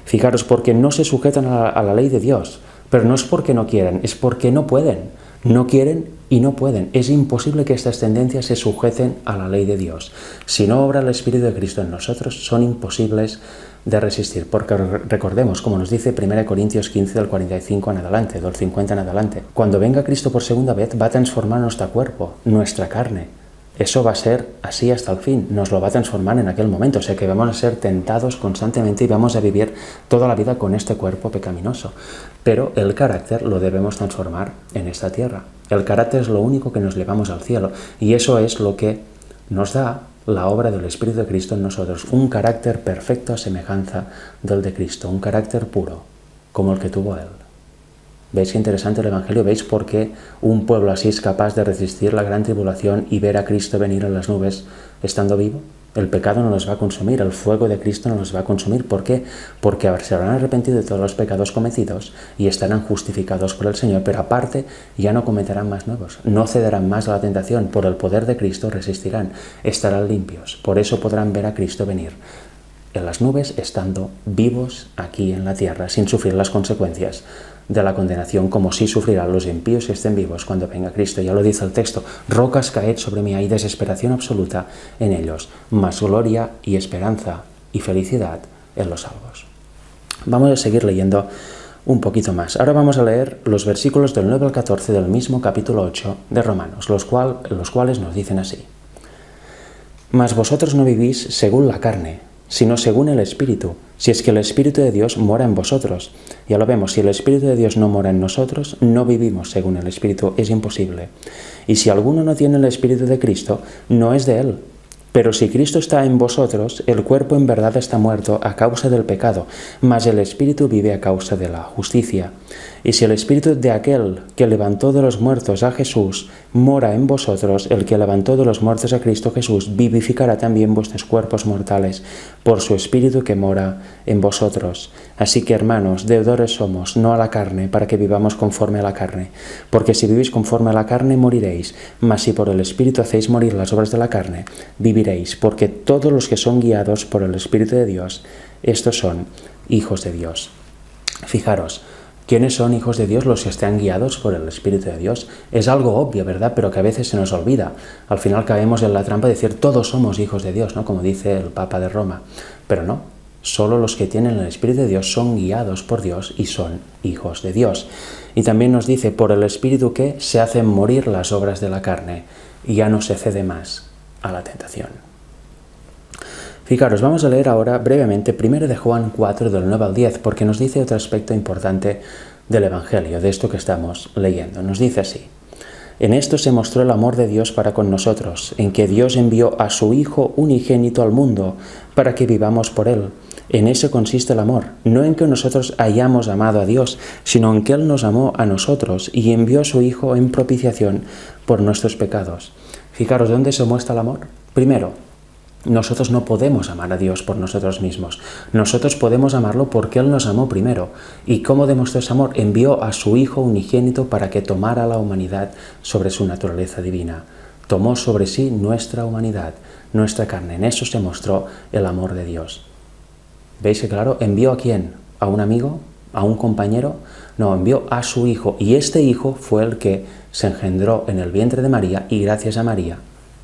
Fijaros, porque no se sujetan a la ley de Dios, Pero no es porque no quieren, es porque no pueden. No quieren y no pueden. Es imposible que estas tendencias se sujeten a la ley de Dios. Si no obra el Espíritu de Cristo en nosotros, son imposibles de resistir. Porque recordemos, como nos dice 1 Corintios 15 del 45 en adelante, del 50 en adelante, cuando venga Cristo por segunda vez va a transformar nuestro cuerpo, nuestra carne. Eso va a ser así hasta el fin, nos lo va a transformar en aquel momento, o sea que vamos a ser tentados constantemente y vamos a vivir toda la vida con este cuerpo pecaminoso. Pero el carácter lo debemos transformar en esta tierra. El carácter es lo único que nos llevamos al cielo y eso es lo que nos da la obra del Espíritu de Cristo en nosotros, un carácter perfecto a semejanza del de Cristo, un carácter puro, como el que tuvo Él. ¿Veis qué interesante el Evangelio? ¿Veis por qué un pueblo así es capaz de resistir la gran tribulación y ver a Cristo venir en las nubes estando vivo? El pecado no los va a consumir, el fuego de Cristo no los va a consumir. ¿Por qué? Porque se habrán arrepentido de todos los pecados cometidos y estarán justificados por el Señor, pero aparte ya no cometerán más nuevos, no cederán más a la tentación, por el poder de Cristo resistirán, estarán limpios. Por eso podrán ver a Cristo venir en las nubes estando vivos aquí en la tierra, sin sufrir las consecuencias de la condenación, como sí sufrirán los impíos que estén vivos cuando venga Cristo. Ya lo dice el texto: rocas caed sobre mí, hay desesperación absoluta en ellos, mas gloria y esperanza y felicidad en los salvos. Vamos a seguir leyendo un poquito más. Ahora vamos a leer los versículos del 9 al 14 del mismo capítulo 8 de Romanos, los cuales nos dicen así: mas vosotros no vivís según la carne, sino según el Espíritu, si es que el Espíritu de Dios mora en vosotros. Ya lo vemos, si el Espíritu de Dios no mora en nosotros, no vivimos según el Espíritu, es imposible. Y si alguno no tiene el Espíritu de Cristo, no es de él. Pero si Cristo está en vosotros, el cuerpo en verdad está muerto a causa del pecado, mas el Espíritu vive a causa de la justicia. Y si el Espíritu de aquel que levantó de los muertos a Jesús mora en vosotros, el que levantó de los muertos a Cristo Jesús vivificará también vuestros cuerpos mortales por su Espíritu que mora en vosotros. Así que, hermanos, deudores somos, no a la carne, para que vivamos conforme a la carne. Porque si vivís conforme a la carne, moriréis, mas si por el Espíritu hacéis morir las obras de la carne, viviréis, porque todos los que son guiados por el Espíritu de Dios, estos son hijos de Dios. Fijaros, ¿quiénes son hijos de Dios? Los que están guiados por el Espíritu de Dios. Es algo obvio, ¿verdad? Pero que a veces se nos olvida. Al final caemos en la trampa de decir todos somos hijos de Dios, ¿no? Como dice el Papa de Roma. Pero no, solo los que tienen el Espíritu de Dios son guiados por Dios y son hijos de Dios. Y también nos dice, por el Espíritu que se hacen morir las obras de la carne y ya no se cede más a la tentación. Fijaros, vamos a leer ahora brevemente 1 de Juan 4 del 9 al 10, porque nos dice otro aspecto importante del Evangelio, de esto que estamos leyendo. Nos dice así: en esto se mostró el amor de Dios para con nosotros, en que Dios envió a su Hijo unigénito al mundo para que vivamos por Él. En eso consiste el amor, no en que nosotros hayamos amado a Dios, sino en que Él nos amó a nosotros y envió a su Hijo en propiciación por nuestros pecados. Fijaros, ¿dónde se muestra el amor? Primero, nosotros no podemos amar a Dios por nosotros mismos. Nosotros podemos amarlo porque Él nos amó primero. ¿Y cómo demostró ese amor? Envió a su Hijo unigénito para que tomara la humanidad sobre su naturaleza divina. Tomó sobre sí nuestra humanidad, nuestra carne. En eso se mostró el amor de Dios. ¿Veis que claro? ¿Envió a quién? ¿A un amigo? ¿A un compañero? No, envió a su Hijo. Y este Hijo fue el que se engendró en el vientre de María y gracias a María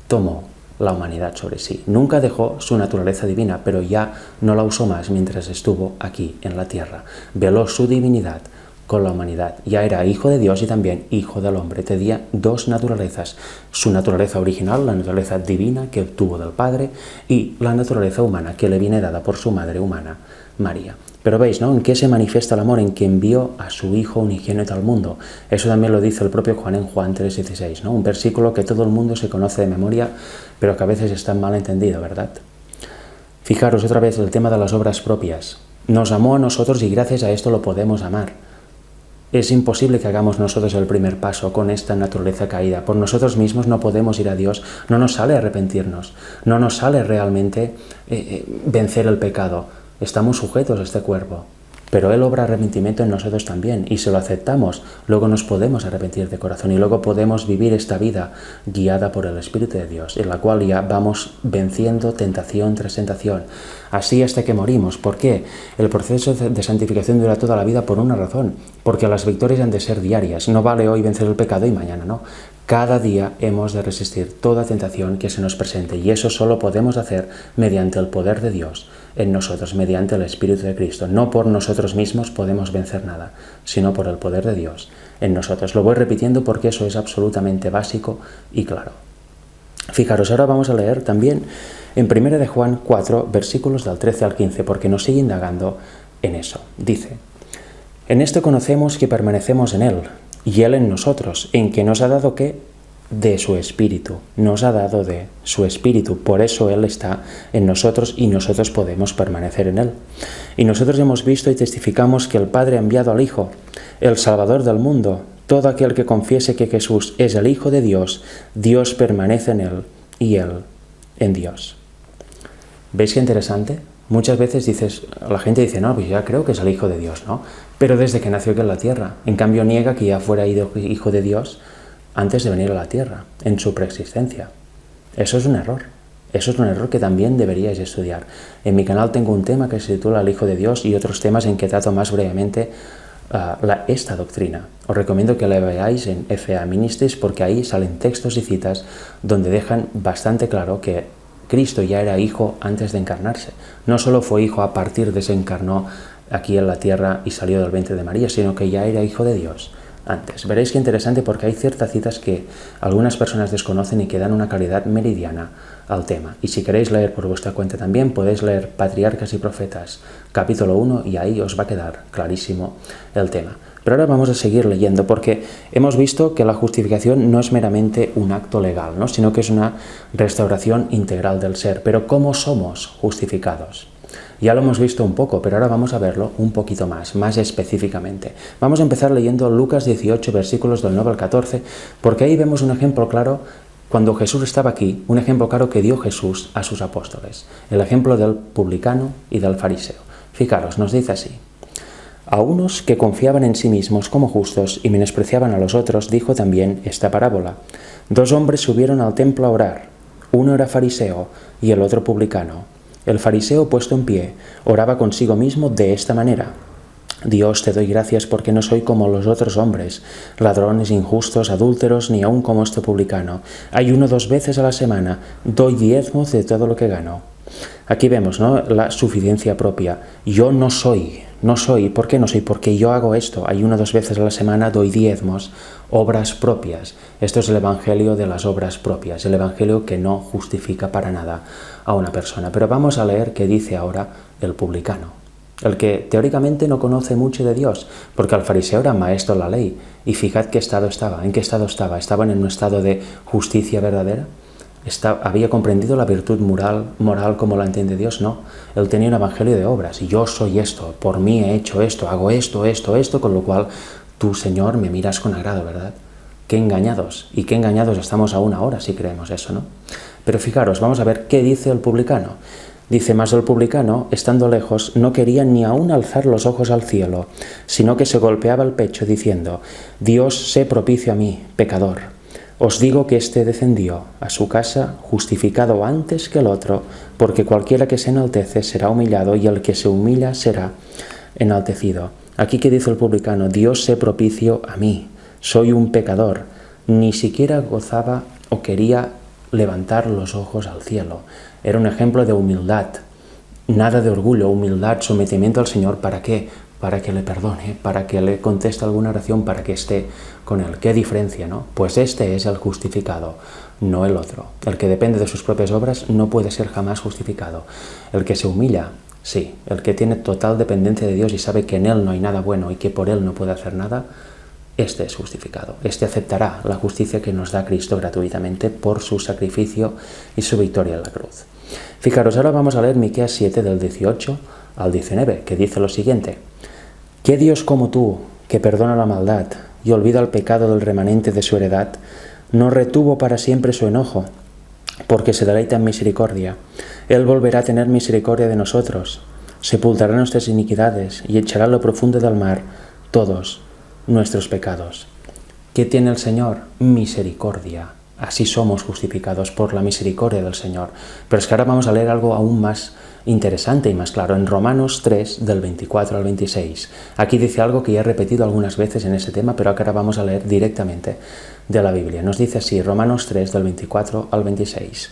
tomó la humanidad sobre sí. Nunca dejó su naturaleza divina, pero ya no la usó más mientras estuvo aquí en la tierra. Veló su divinidad con la humanidad. Ya era hijo de Dios y también hijo del hombre. Tenía dos naturalezas. Su naturaleza original, la naturaleza divina que obtuvo del Padre, y la naturaleza humana que le viene dada por su madre humana, María. Pero veis, ¿no? ¿En qué se manifiesta el amor? En que envió a su Hijo unigénito al mundo. Eso también lo dice el propio Juan en Juan 3:16, ¿no? Un versículo que todo el mundo se conoce de memoria, pero que a veces está mal entendido, ¿verdad? Fijaros otra vez el tema de las obras propias. Nos amó a nosotros y gracias a esto lo podemos amar. Es imposible que hagamos nosotros el primer paso con esta naturaleza caída. Por nosotros mismos no podemos ir a Dios, no nos sale arrepentirnos, no nos sale realmente vencer el pecado. Estamos sujetos a este cuerpo. pero Él obra arrepentimiento en nosotros también, y si lo aceptamos, luego nos podemos arrepentir de corazón y luego podemos vivir esta vida guiada por el Espíritu de Dios, en la cual ya vamos venciendo tentación tras tentación, así hasta que morimos. ¿Por qué? El proceso de santificación dura toda la vida por una razón, porque las victorias han de ser diarias. No vale hoy vencer el pecado y mañana no. Cada día hemos de resistir toda tentación que se nos presente, y eso solo podemos hacer mediante el poder de Dios en nosotros, mediante el Espíritu de Cristo. No por nosotros mismos podemos vencer nada, sino por el poder de Dios en nosotros. Lo voy repitiendo porque eso es absolutamente básico y claro. Fijaros, ahora vamos a leer también en 1 de Juan 4, versículos del 13 al 15, porque nos sigue indagando en eso. Dice: en esto conocemos que permanecemos en Él, y Él en nosotros, en que nos ha dado ¿qué? De su Espíritu. Nos ha dado de su Espíritu. Por eso Él está en nosotros y nosotros podemos permanecer en Él. Y nosotros hemos visto y testificamos que el Padre ha enviado al Hijo, el Salvador del mundo. Todo aquel que confiese que Jesús es el Hijo de Dios, Dios permanece en Él y Él en Dios. ¿Veis qué interesante? Muchas veces la gente dice, no, pues ya creo que es el Hijo de Dios, ¿no? Pero desde que nació aquí en la tierra. En cambio niega que ya fuera Hijo de Dios antes de venir a la tierra, en su preexistencia. Eso es un error. Eso es un error que también deberíais estudiar. En mi canal tengo un tema que se titula El Hijo de Dios y otros temas en que trato más brevemente esta doctrina. Os recomiendo que la veáis en FA Ministries porque ahí salen textos y citas donde dejan bastante claro que Cristo ya era hijo antes de encarnarse. No solo fue hijo a partir de que se encarnó aquí en la tierra y salió del vientre de María, sino que ya era hijo de Dios antes. Veréis qué interesante porque hay ciertas citas que algunas personas desconocen y que dan una calidad meridiana al tema. Y si queréis leer por vuestra cuenta también, podéis leer Patriarcas y Profetas, capítulo 1, y ahí os va a quedar clarísimo el tema. Pero ahora vamos a seguir leyendo porque hemos visto que la justificación no es meramente un acto legal, ¿no? Sino que es una restauración integral del ser. Pero ¿cómo somos justificados? Ya lo hemos visto un poco, pero ahora vamos a verlo un poquito más específicamente. Vamos a empezar leyendo Lucas 18, versículos del 9 al 14, porque ahí vemos un ejemplo claro, cuando Jesús estaba aquí, un ejemplo claro que dio Jesús a sus apóstoles. El ejemplo del publicano y del fariseo. Fijaros, nos dice así: a unos que confiaban en sí mismos como justos y menospreciaban a los otros, dijo también esta parábola. 2 hombres subieron al templo a orar. Uno era fariseo y el otro publicano. El fariseo, puesto en pie, oraba consigo mismo de esta manera: Dios, te doy gracias porque no soy como los otros hombres, ladrones, injustos, adúlteros, ni aun como este publicano. Ayuno 2 veces a la semana, doy diezmos de todo lo que gano. Aquí vemos, ¿no?, la suficiencia propia. Yo no soy. ¿Por qué no soy? Porque yo hago esto. Ayuno 2 veces a la semana, doy diezmos, obras propias. Esto es el evangelio de las obras propias, el evangelio que no justifica para nada a una persona. Pero vamos a leer qué dice ahora el publicano, el que teóricamente no conoce mucho de Dios, porque el fariseo era maestro de la ley. Y fijad qué estado estaba. ¿En qué estado estaba? ¿Estaban en un estado de justicia verdadera? ¿Había comprendido la virtud moral como la entiende Dios? No. Él tenía un evangelio de obras. Y yo soy esto, por mí he hecho esto, hago esto, con lo cual tú, Señor, me miras con agrado, ¿verdad? Qué engañados. Y qué engañados estamos aún ahora si creemos eso, ¿no? Pero fijaros, vamos a ver qué dice el publicano. Dice: mas el publicano, estando lejos, no quería ni aún alzar los ojos al cielo, sino que se golpeaba el pecho diciendo: Dios, sé propicio a mí, pecador. Os digo que éste descendió a su casa justificado antes que el otro, porque cualquiera que se enaltece será humillado y el que se humilla será enaltecido. Aquí que dice el publicano: Dios, sé propicio a mí, soy un pecador. Ni siquiera gozaba o quería levantar los ojos al cielo. Era un ejemplo de humildad, nada de orgullo, humildad, sometimiento al Señor. ¿Para qué? Para que le perdone, para que le conteste alguna oración, para que esté con él. ¿Qué diferencia, no? Pues este es el justificado, no el otro. El que depende de sus propias obras no puede ser jamás justificado. El que se humilla, sí. El que tiene total dependencia de Dios y sabe que en él no hay nada bueno y que por él no puede hacer nada, este es justificado. Este aceptará la justicia que nos da Cristo gratuitamente por su sacrificio y su victoria en la cruz. Fijaros, ahora vamos a leer Miqueas 7 del 18 al 19, que dice lo siguiente: ¿qué Dios como tú, que perdona la maldad y olvida el pecado del remanente de su heredad, no retuvo para siempre su enojo, porque se deleita en misericordia? Él volverá a tener misericordia de nosotros. sepultará nuestras iniquidades y echará a lo profundo del mar todos nuestros pecados. ¿Qué tiene el Señor? Misericordia. Así somos justificados por la misericordia del Señor. Pero es que ahora vamos a leer algo aún más interesante y más claro en Romanos 3, del 24 al 26. Aquí dice algo que ya he repetido algunas veces en ese tema, pero ahora vamos a leer directamente de la Biblia. Nos dice así, Romanos 3, del 24 al 26.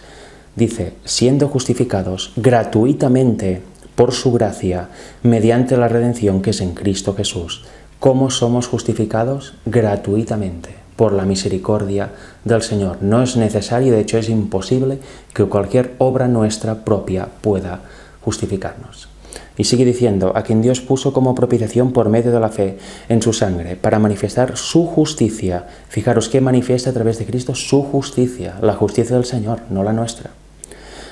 Dice, siendo justificados gratuitamente por su gracia, mediante la redención que es en Cristo Jesús. ¿Cómo somos justificados? Gratuitamente, por la misericordia del Señor. No es necesario, de hecho es imposible, que cualquier obra nuestra propia pueda justificarnos. Y sigue diciendo, a quien Dios puso como propiciación por medio de la fe en su sangre, para manifestar su justicia. Fijaros que manifiesta a través de Cristo su justicia, la justicia del Señor, no la nuestra.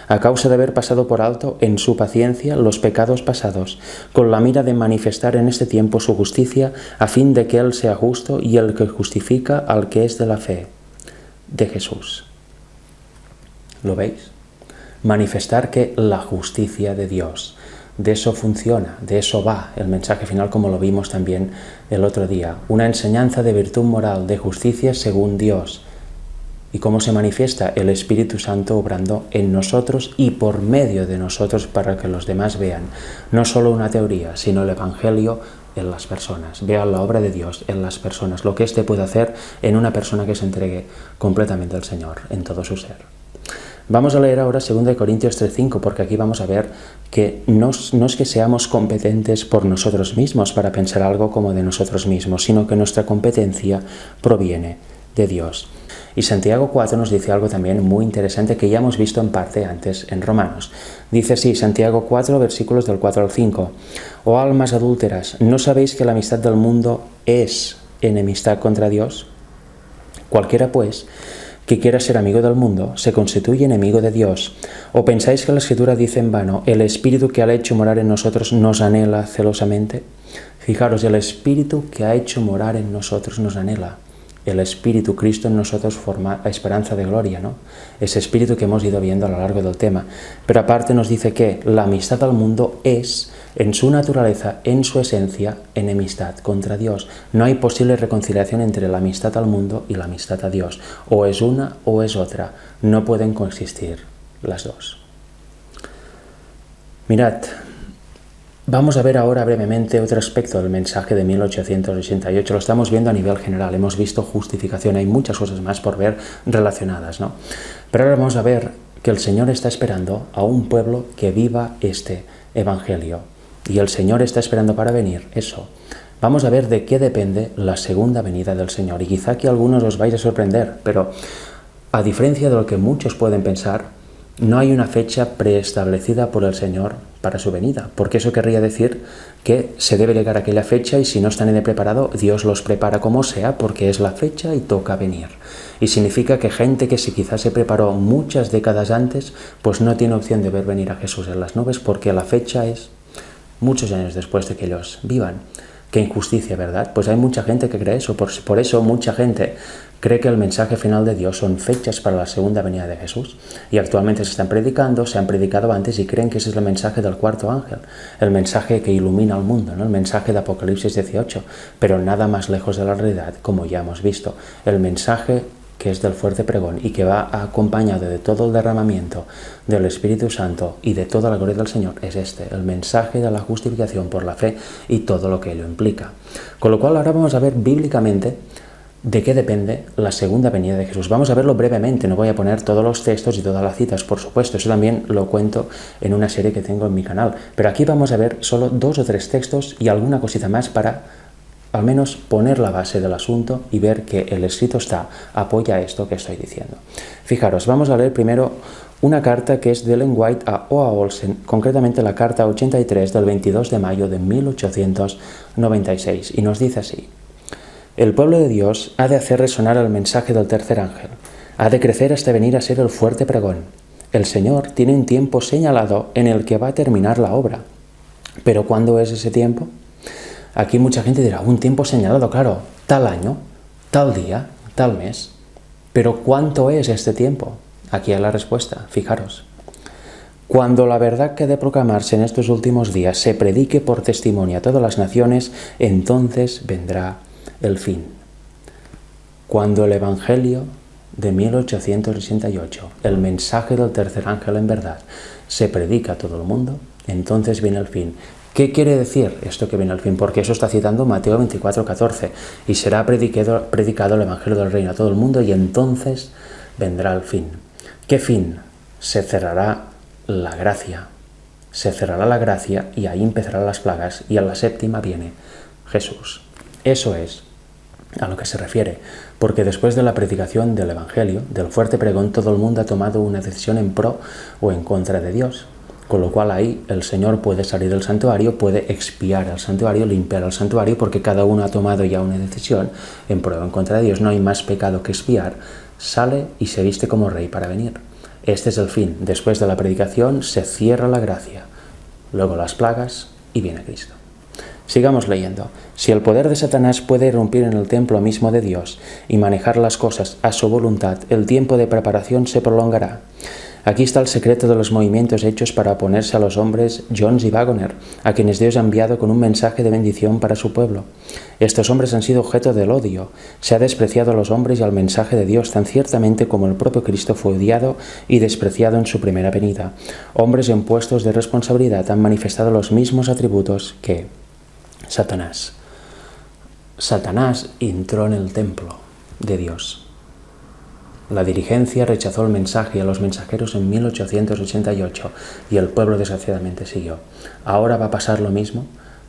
A causa de haber pasado por alto en su paciencia los pecados pasados, con la mira de manifestar en este tiempo su justicia, a fin de que Él sea justo y el que justifica al que es de la fe de Jesús. ¿Lo veis? Manifestar que la justicia de Dios, de eso funciona, de eso va el mensaje final, como lo vimos también el otro día. Una enseñanza de virtud moral, de justicia según Dios. ¿Y cómo se manifiesta? El Espíritu Santo obrando en nosotros y por medio de nosotros para que los demás vean no solo una teoría, sino el Evangelio en las personas. Vean la obra de Dios en las personas, lo que éste puede hacer en una persona que se entregue completamente al Señor, en todo su ser. Vamos a leer ahora 2 Corintios 3:5, porque aquí vamos a ver que no es que seamos competentes por nosotros mismos para pensar algo como de nosotros mismos, sino que nuestra competencia proviene de Dios. Y Santiago 4 nos dice algo también muy interesante que ya hemos visto en parte antes en Romanos. Dice así, Santiago 4, versículos del 4 al 5. Oh almas adúlteras, ¿no sabéis que la amistad del mundo es enemistad contra Dios? Cualquiera, pues, que quiera ser amigo del mundo, se constituye enemigo de Dios. ¿O pensáis que la Escritura dice en vano, el Espíritu que ha hecho morar en nosotros nos anhela celosamente? Fijaros, el Espíritu que ha hecho morar en nosotros nos anhela. El Espíritu, Cristo en nosotros forma esperanza de gloria, ¿no? Ese Espíritu que hemos ido viendo a lo largo del tema. Pero aparte nos dice que la amistad al mundo es, en su naturaleza, en su esencia, enemistad contra Dios. No hay posible reconciliación entre la amistad al mundo y la amistad a Dios. O es una o es otra. No pueden coexistir las dos. Mirad, vamos a ver ahora brevemente otro aspecto del mensaje de 1888. Lo estamos viendo a nivel general. Hemos visto justificación. Hay muchas cosas más por ver relacionadas, ¿no? Pero ahora vamos a ver que el Señor está esperando a un pueblo que viva este Evangelio. Y el Señor está esperando para venir eso. Vamos a ver de qué depende la segunda venida del Señor. Y quizá que algunos os vais a sorprender, pero a diferencia de lo que muchos pueden pensar, no hay una fecha preestablecida por el Señor para su venida, porque eso querría decir que se debe llegar a aquella fecha y si no están en el preparado, Dios los prepara como sea porque es la fecha y toca venir. Y significa que gente que si quizás se preparó muchas décadas antes, pues no tiene opción de ver venir a Jesús en las nubes porque la fecha es muchos años después de que ellos vivan. Qué injusticia, ¿verdad? Pues hay mucha gente que cree eso, por eso mucha gente cree que el mensaje final de Dios son fechas para la segunda venida de Jesús. Y actualmente se están predicando, se han predicado antes y creen que ese es el mensaje del cuarto ángel, el mensaje que ilumina al mundo, ¿no? El mensaje de Apocalipsis 18, pero nada más lejos de la realidad, como ya hemos visto. El mensaje que es del fuerte pregón y que va acompañado de todo el derramamiento del Espíritu Santo y de toda la gloria del Señor es este, el mensaje de la justificación por la fe y todo lo que ello implica. Con lo cual ahora vamos a ver bíblicamente de qué depende la segunda venida de Jesús. Vamos a verlo brevemente, no voy a poner todos los textos y todas las citas, por supuesto, eso también lo cuento en una serie que tengo en mi canal, pero aquí vamos a ver solo 2 o 3 textos y alguna cosita más para al menos poner la base del asunto y ver que el escrito apoya esto que estoy diciendo. Fijaros, vamos a leer primero una carta que es de Ellen White a O.A. Olsen, concretamente la carta 83 del 22 de mayo de 1896, y nos dice así: el pueblo de Dios ha de hacer resonar el mensaje del tercer ángel, ha de crecer hasta venir a ser el fuerte pregón. El Señor tiene un tiempo señalado en el que va a terminar la obra. ¿Pero cuándo es ese tiempo? Aquí mucha gente dirá, un tiempo señalado, claro, tal año, tal día, tal mes. Pero ¿cuánto es este tiempo? Aquí hay la respuesta, fijaros. Cuando la verdad que ha de proclamarse en estos últimos días se predique por testimonio a todas las naciones, entonces vendrá el fin. Cuando el Evangelio de 1868, el mensaje del tercer ángel en verdad, se predica a todo el mundo, entonces viene el fin. ¿Qué quiere decir esto que viene al fin? Porque eso está citando Mateo 24:14. Y será predicado el Evangelio del Reino a todo el mundo y entonces vendrá el fin. ¿Qué fin? Se cerrará la gracia. Se cerrará la gracia y ahí empezarán las plagas y a la séptima viene Jesús. Eso es a lo que se refiere, porque después de la predicación del Evangelio, del fuerte pregón, todo el mundo ha tomado una decisión en pro o en contra de Dios. Con lo cual ahí el Señor puede salir del santuario, puede expiar al santuario, limpiar al santuario, porque cada uno ha tomado ya una decisión en pro o en contra de Dios. No hay más pecado que expiar. Sale y se viste como rey para venir. Este es el fin. Después de la predicación se cierra la gracia, luego las plagas y viene Cristo. Sigamos leyendo. Si el poder de Satanás puede irrumpir en el templo mismo de Dios y manejar las cosas a su voluntad, el tiempo de preparación se prolongará. Aquí está el secreto de los movimientos hechos para oponerse a los hombres Jones y Waggoner, a quienes Dios ha enviado con un mensaje de bendición para su pueblo. Estos hombres han sido objeto del odio. Se ha despreciado a los hombres y al mensaje de Dios tan ciertamente como el propio Cristo fue odiado y despreciado en su primera venida. Hombres en puestos de responsabilidad han manifestado los mismos atributos que Satanás. Satanás entró en el templo de Dios. La dirigencia rechazó el mensaje y a los mensajeros en 1888 y el pueblo desgraciadamente siguió. Ahora va a pasar lo mismo.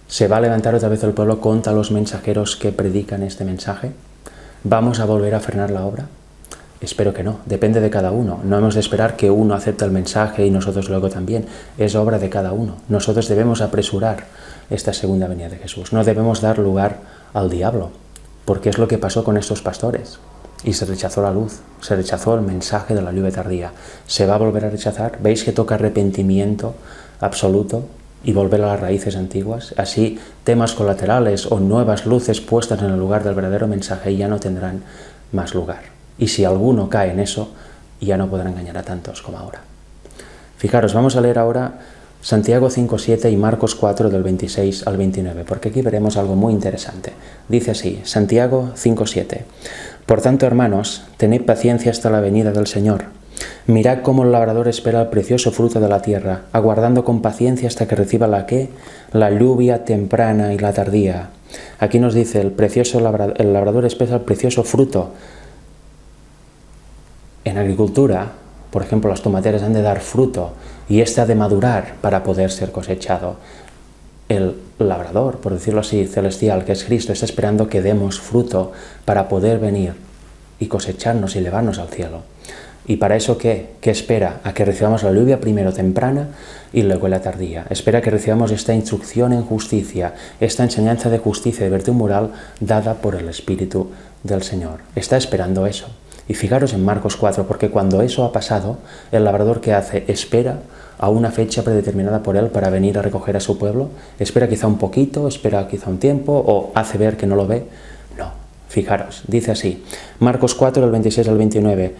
¿Se va a levantar otra vez el pueblo contra los mensajeros que predican este mensaje? ¿Vamos a volver a frenar la obra? Espero que no. Depende de cada uno. No hemos de esperar que uno acepte el mensaje y nosotros luego también. Es obra de cada uno. Nosotros debemos apresurar esta segunda venida de Jesús. No debemos dar lugar al diablo, porque es lo que pasó con estos pastores. Y se rechazó la luz, se rechazó el mensaje de la lluvia tardía. ¿Se va a volver a rechazar? ¿Veis que toca arrepentimiento absoluto y volver a las raíces antiguas? Así, temas colaterales o nuevas luces puestas en el lugar del verdadero mensaje ya no tendrán más lugar. Y si alguno cae en eso, ya no podrá engañar a tantos como ahora. Fijaros, vamos a leer ahora Santiago 5:7 y Marcos 4 del 26 al 29, porque aquí veremos algo muy interesante. Dice así, Santiago 5:7. Por tanto, hermanos, tened paciencia hasta la venida del Señor. Mirad cómo el labrador espera el precioso fruto de la tierra, aguardando con paciencia hasta que reciba la lluvia temprana y la tardía. Aquí nos dice, el labrador espera el precioso fruto. En agricultura, por ejemplo, las tomateras han de dar fruto y éste ha de madurar para poder ser cosechado. El labrador, por decirlo así, celestial, que es Cristo, está esperando que demos fruto para poder venir y cosecharnos y llevarnos al cielo. ¿Y para eso qué? ¿Qué espera? A que recibamos la lluvia primero temprana y luego la tardía. Espera que recibamos esta instrucción en justicia, esta enseñanza de justicia y de virtud moral dada por el Espíritu del Señor. Está esperando eso. Y fijaros en Marcos 4, porque cuando eso ha pasado, el labrador ¿qué hace? Espera a una fecha predeterminada por él para venir a recoger a su pueblo. Espera quizá un poquito, espera quizá un tiempo, o hace ver que no lo ve. No, fijaros, dice así, Marcos 4, del 26 al 29,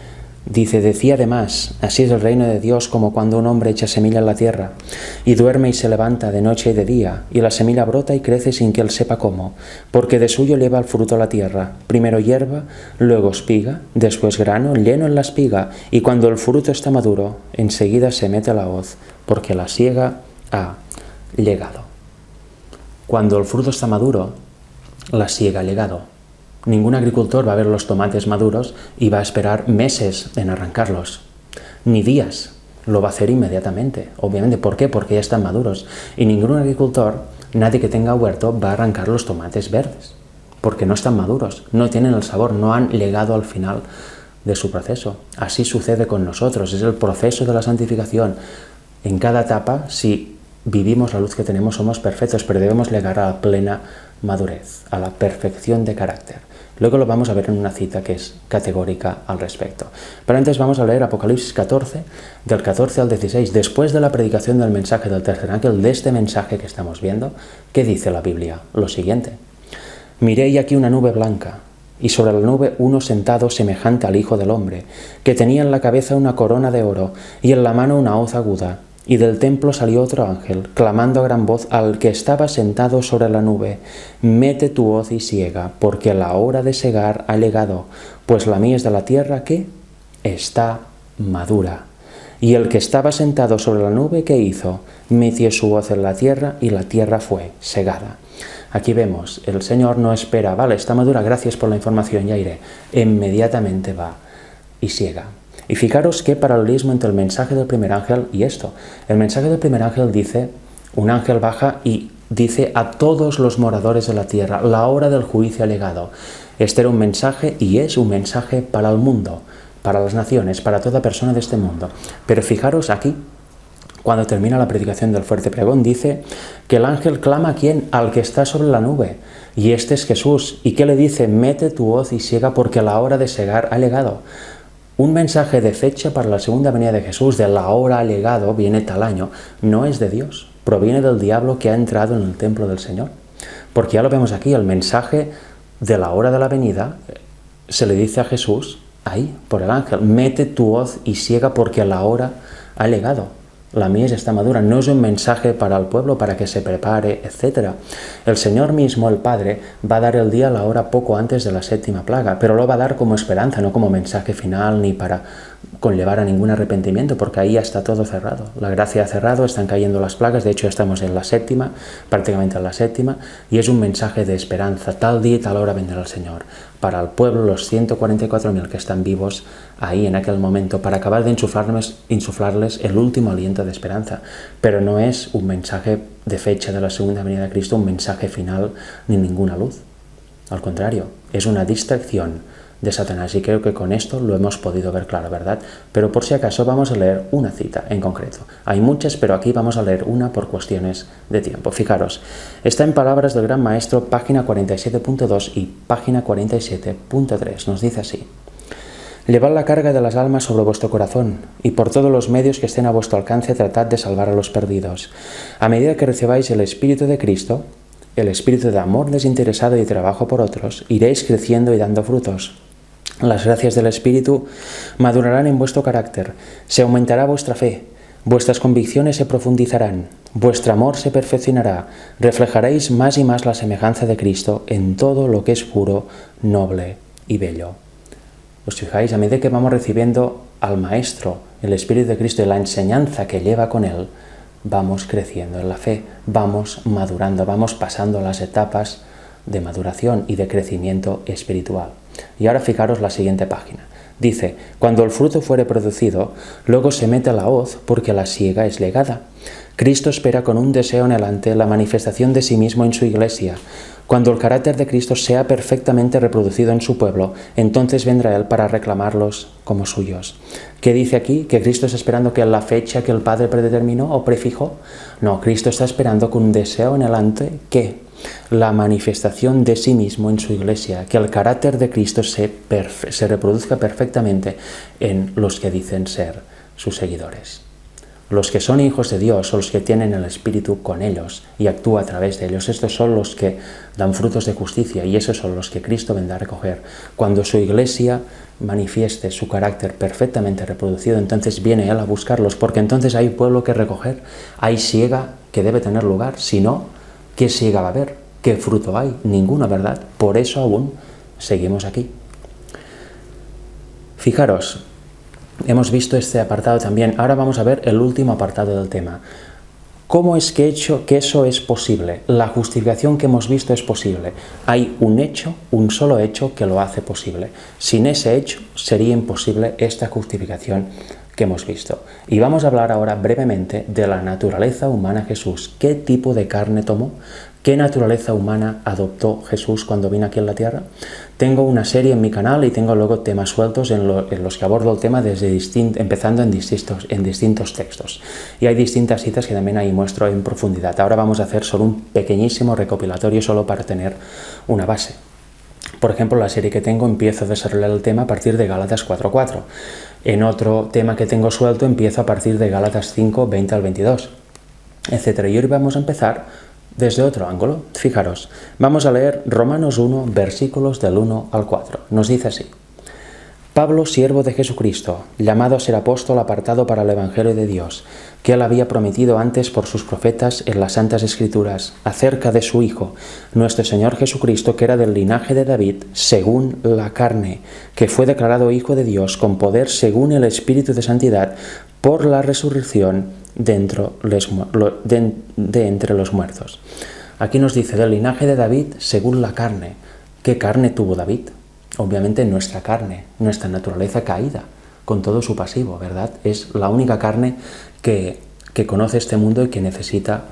dice, decía además, así es el reino de Dios como cuando un hombre echa semilla en la tierra, y duerme y se levanta de noche y de día, y la semilla brota y crece sin que él sepa cómo, porque de suyo lleva el fruto a la tierra, primero hierba, luego espiga, después grano, lleno en la espiga, y cuando el fruto está maduro, enseguida se mete la hoz, porque la siega ha llegado. Cuando el fruto está maduro, la siega ha llegado. Ningún agricultor va a ver los tomates maduros y va a esperar meses en arrancarlos, ni días, lo va a hacer inmediatamente, obviamente. ¿Por qué? Porque ya están maduros. Y ningún agricultor, nadie que tenga huerto, va a arrancar los tomates verdes, porque no están maduros, no tienen el sabor, no han llegado al final de su proceso. Así sucede con nosotros, es el proceso de la santificación. En cada etapa, si vivimos la luz que tenemos, somos perfectos, pero debemos llegar a la plena madurez, a la perfección de carácter. Luego lo vamos a ver en una cita que es categórica al respecto. Pero antes vamos a leer Apocalipsis 14, del 14 al 16. Después de la predicación del mensaje del tercer ángel, de este mensaje que estamos viendo, ¿qué dice la Biblia? Lo siguiente. Miré y aquí una nube blanca, y sobre la nube uno sentado semejante al Hijo del Hombre, que tenía en la cabeza una corona de oro, y en la mano una hoz aguda, Y del templo salió otro ángel, clamando a gran voz al que estaba sentado sobre la nube: mete tu hoz y siega, porque la hora de segar ha llegado, pues la mies de la tierra, ¿qué? Está madura. Y el que estaba sentado sobre la nube, ¿qué hizo? Metió su hoz en la tierra y la tierra fue segada. Aquí vemos, el Señor no espera, vale, está madura, gracias por la información, ya iré. Inmediatamente va y siega. Y fijaros qué paralelismo entre el mensaje del primer ángel y esto. El mensaje del primer ángel dice, un ángel baja y dice a todos los moradores de la tierra, la hora del juicio ha llegado. Este era un mensaje y es un mensaje para el mundo, para las naciones, para toda persona de este mundo. Pero fijaros aquí, cuando termina la predicación del fuerte pregón, dice que el ángel clama a ¿quién? Al que está sobre la nube. Y este es Jesús. ¿Y qué le dice? Mete tu hoz y siega porque la hora de segar ha llegado. Un mensaje de fecha para la segunda venida de Jesús, de la hora ha llegado, viene tal año, no es de Dios, proviene del diablo que ha entrado en el templo del Señor. Porque ya lo vemos aquí, el mensaje de la hora de la venida se le dice a Jesús, ahí, por el ángel, mete tu hoz y siega porque la hora ha llegado. La mies está madura, no es un mensaje para el pueblo para que se prepare, etc. El Señor mismo, el Padre, va a dar el día a la hora poco antes de la séptima plaga, pero lo va a dar como esperanza, no como mensaje final ni para conllevar a ningún arrepentimiento, porque ahí ya está todo cerrado. La gracia ha cerrado, están cayendo las plagas, de hecho estamos en la séptima, prácticamente en la séptima, y es un mensaje de esperanza, tal día y tal hora vendrá el Señor. Para el pueblo, los 144.000 que están vivos ahí en aquel momento, para acabar de insuflarles el último aliento de esperanza. Pero no es un mensaje de fecha de la segunda venida de Cristo, un mensaje final ni ninguna luz. Al contrario, es una distracción de Satanás y creo que con esto lo hemos podido ver claro, ¿verdad? Pero por si acaso vamos a leer una cita en concreto. Hay muchas, pero aquí vamos a leer una por cuestiones de tiempo. Fijaros, está en Palabras del Gran Maestro, página 47.2 y página 47.3. Nos dice así: llevad la carga de las almas sobre vuestro corazón, y por todos los medios que estén a vuestro alcance tratad de salvar a los perdidos. A medida que recibáis el Espíritu de Cristo, el espíritu de amor desinteresado y trabajo por otros, iréis creciendo y dando frutos. Las gracias del Espíritu madurarán en vuestro carácter, se aumentará vuestra fe, vuestras convicciones se profundizarán, vuestro amor se perfeccionará, reflejaréis más y más la semejanza de Cristo en todo lo que es puro, noble y bello. ¿Os fijáis? A medida que vamos recibiendo al Maestro, el Espíritu de Cristo y la enseñanza que lleva con él, vamos creciendo en la fe, vamos madurando, vamos pasando las etapas de maduración y de crecimiento espiritual. Y ahora fijaros la siguiente página. Dice, cuando el fruto fuere producido, luego se mete la hoz porque la siega es legada. Cristo espera con un deseo anhelante la manifestación de sí mismo en su iglesia. Cuando el carácter de Cristo sea perfectamente reproducido en su pueblo, entonces vendrá Él para reclamarlos como suyos. ¿Qué dice aquí? ¿Que Cristo está esperando que la fecha que el Padre predeterminó o prefijó? No, Cristo está esperando con un deseo anhelante que la manifestación de sí mismo en su iglesia, que el carácter de Cristo se reproduzca perfectamente en los que dicen ser sus seguidores. Los que son hijos de Dios son los que tienen el Espíritu con ellos y actúa a través de ellos. Estos son los que dan frutos de justicia y esos son los que Cristo vendrá a recoger. Cuando su iglesia manifieste su carácter perfectamente reproducido, entonces viene Él a buscarlos, porque entonces hay pueblo que recoger, hay siega que debe tener lugar. Si no, ¿qué siega va a haber? ¿Qué fruto hay? Ninguno, ¿verdad? Por eso aún seguimos aquí. Fijaros, hemos visto este apartado también. Ahora vamos a ver el último apartado del tema. ¿Cómo es que eso es posible? La justificación que hemos visto es posible. Hay un hecho, un solo hecho que lo hace posible. Sin ese hecho sería imposible esta justificación que hemos visto. Y vamos a hablar ahora brevemente de la naturaleza humana de Jesús. ¿Qué tipo de carne tomó? ¿Qué naturaleza humana adoptó Jesús cuando vino aquí en la tierra? Tengo una serie en mi canal y tengo luego temas sueltos en los que abordo el tema empezando en distintos textos. Y hay distintas citas que también ahí muestro en profundidad. Ahora vamos a hacer solo un pequeñísimo recopilatorio solo para tener una base. Por ejemplo, la serie que tengo empiezo a desarrollar el tema a partir de Gálatas 4:4. En otro tema que tengo suelto empiezo a partir de Gálatas 5:20 al 22, etc. Y hoy vamos a empezar desde otro ángulo. Fijaros, vamos a leer Romanos 1, versículos del 1 al 4. Nos dice así: Pablo, siervo de Jesucristo, llamado a ser apóstol, apartado para el Evangelio de Dios, que él había prometido antes por sus profetas en las Santas Escrituras, acerca de su Hijo, nuestro Señor Jesucristo, que era del linaje de David, según la carne, que fue declarado Hijo de Dios con poder según el Espíritu de Santidad, por la resurrección de entre los muertos. Aquí nos dice, del linaje de David, según la carne. ¿Qué carne tuvo David? Obviamente nuestra carne, nuestra naturaleza caída, con todo su pasivo, ¿verdad? Es la única carne que conoce este mundo y que necesita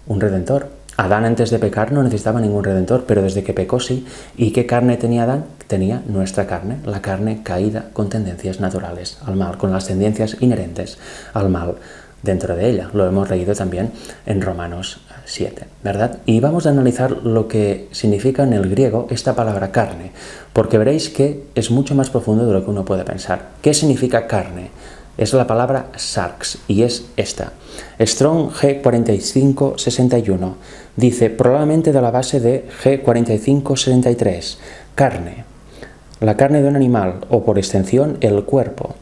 un redentor. Adán antes de pecar no necesitaba ningún redentor, pero desde que pecó sí. ¿Y qué carne tenía Adán? Tenía nuestra carne, la carne caída con tendencias naturales al mal, con las tendencias inherentes al mal dentro de ella. Lo hemos leído también en Romanos 7, ¿verdad? Y vamos a analizar lo que significa en el griego esta palabra carne, porque veréis que es mucho más profundo de lo que uno puede pensar. ¿Qué significa carne? Es la palabra sarx y es esta. Strong G4561 dice, probablemente de la base de G4563, carne. La carne de un animal o por extensión el cuerpo,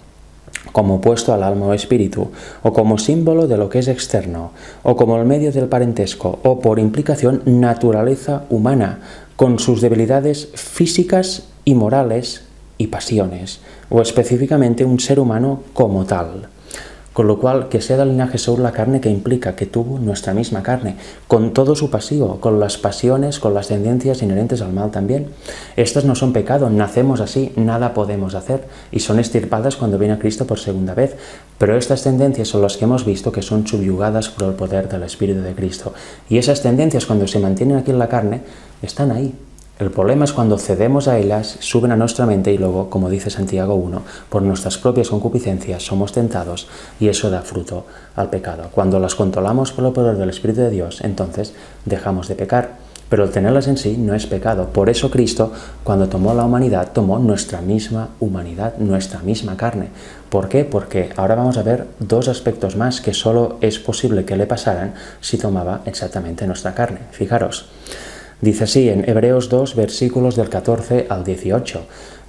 como opuesto al alma o espíritu, o como símbolo de lo que es externo, o como el medio del parentesco, o por implicación naturaleza humana, con sus debilidades físicas y morales y pasiones, o específicamente un ser humano como tal. Con lo cual, que sea del linaje según la carne, que implica que tuvo nuestra misma carne, con todo su pasivo, con las pasiones, con las tendencias inherentes al mal también. Estas no son pecado, nacemos así, nada podemos hacer, y son extirpadas cuando viene Cristo por segunda vez. Pero estas tendencias son las que hemos visto que son subyugadas por el poder del Espíritu de Cristo. Y esas tendencias, cuando se mantienen aquí en la carne, están ahí. El problema es cuando cedemos a ellas, suben a nuestra mente y luego, como dice Santiago 1, por nuestras propias concupiscencias somos tentados y eso da fruto al pecado. Cuando las controlamos por el poder del Espíritu de Dios, entonces dejamos de pecar. Pero el tenerlas en sí no es pecado. Por eso Cristo, cuando tomó la humanidad, tomó nuestra misma humanidad, nuestra misma carne. ¿Por qué? Porque ahora vamos a ver dos aspectos más que solo es posible que le pasaran si tomaba exactamente nuestra carne. Fijaros. Dice así en Hebreos 2, versículos del 14 al 18.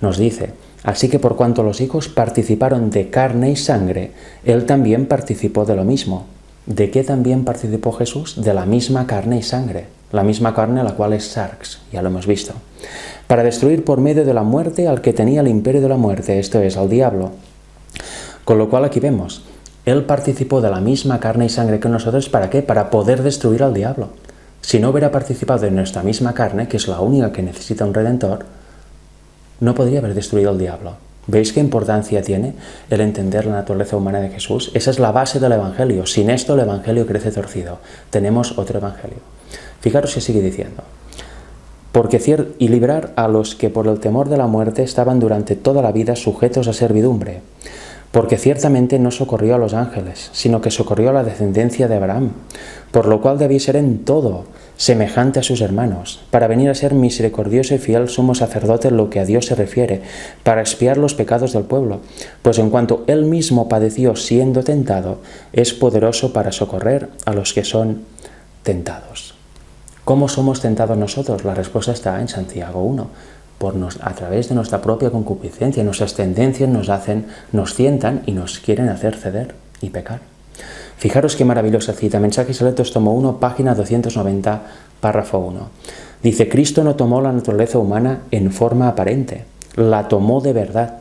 Nos dice, así que por cuanto los hijos participaron de carne y sangre, él también participó de lo mismo. ¿De qué también participó Jesús? De la misma carne y sangre. La misma carne, la cual es sarx, ya lo hemos visto. Para destruir por medio de la muerte al que tenía el imperio de la muerte, esto es, al diablo. Con lo cual aquí vemos, él participó de la misma carne y sangre que nosotros, ¿para qué? Para poder destruir al diablo. Si no hubiera participado en nuestra misma carne, que es la única que necesita un redentor, no podría haber destruido al diablo. ¿Veis qué importancia tiene el entender la naturaleza humana de Jesús? Esa es la base del Evangelio. Sin esto el Evangelio crece torcido. Tenemos otro Evangelio. Fijaros que sigue diciendo. Y librar a los que por el temor de la muerte estaban durante toda la vida sujetos a servidumbre. Porque ciertamente no socorrió a los ángeles, sino que socorrió a la descendencia de Abraham, por lo cual debía ser en todo semejante a sus hermanos, para venir a ser misericordioso y fiel sumo sacerdote en lo que a Dios se refiere, para expiar los pecados del pueblo, pues en cuanto él mismo padeció siendo tentado, es poderoso para socorrer a los que son tentados. ¿Cómo somos tentados nosotros? La respuesta está en Santiago 1. A través de nuestra propia concupiscencia, nuestras tendencias nos tientan y nos quieren hacer ceder y pecar. Fijaros qué maravillosa cita, Mensajes Selectos, tomo 1, página 290, párrafo 1. Dice, Cristo no tomó la naturaleza humana en forma aparente, la tomó de verdad.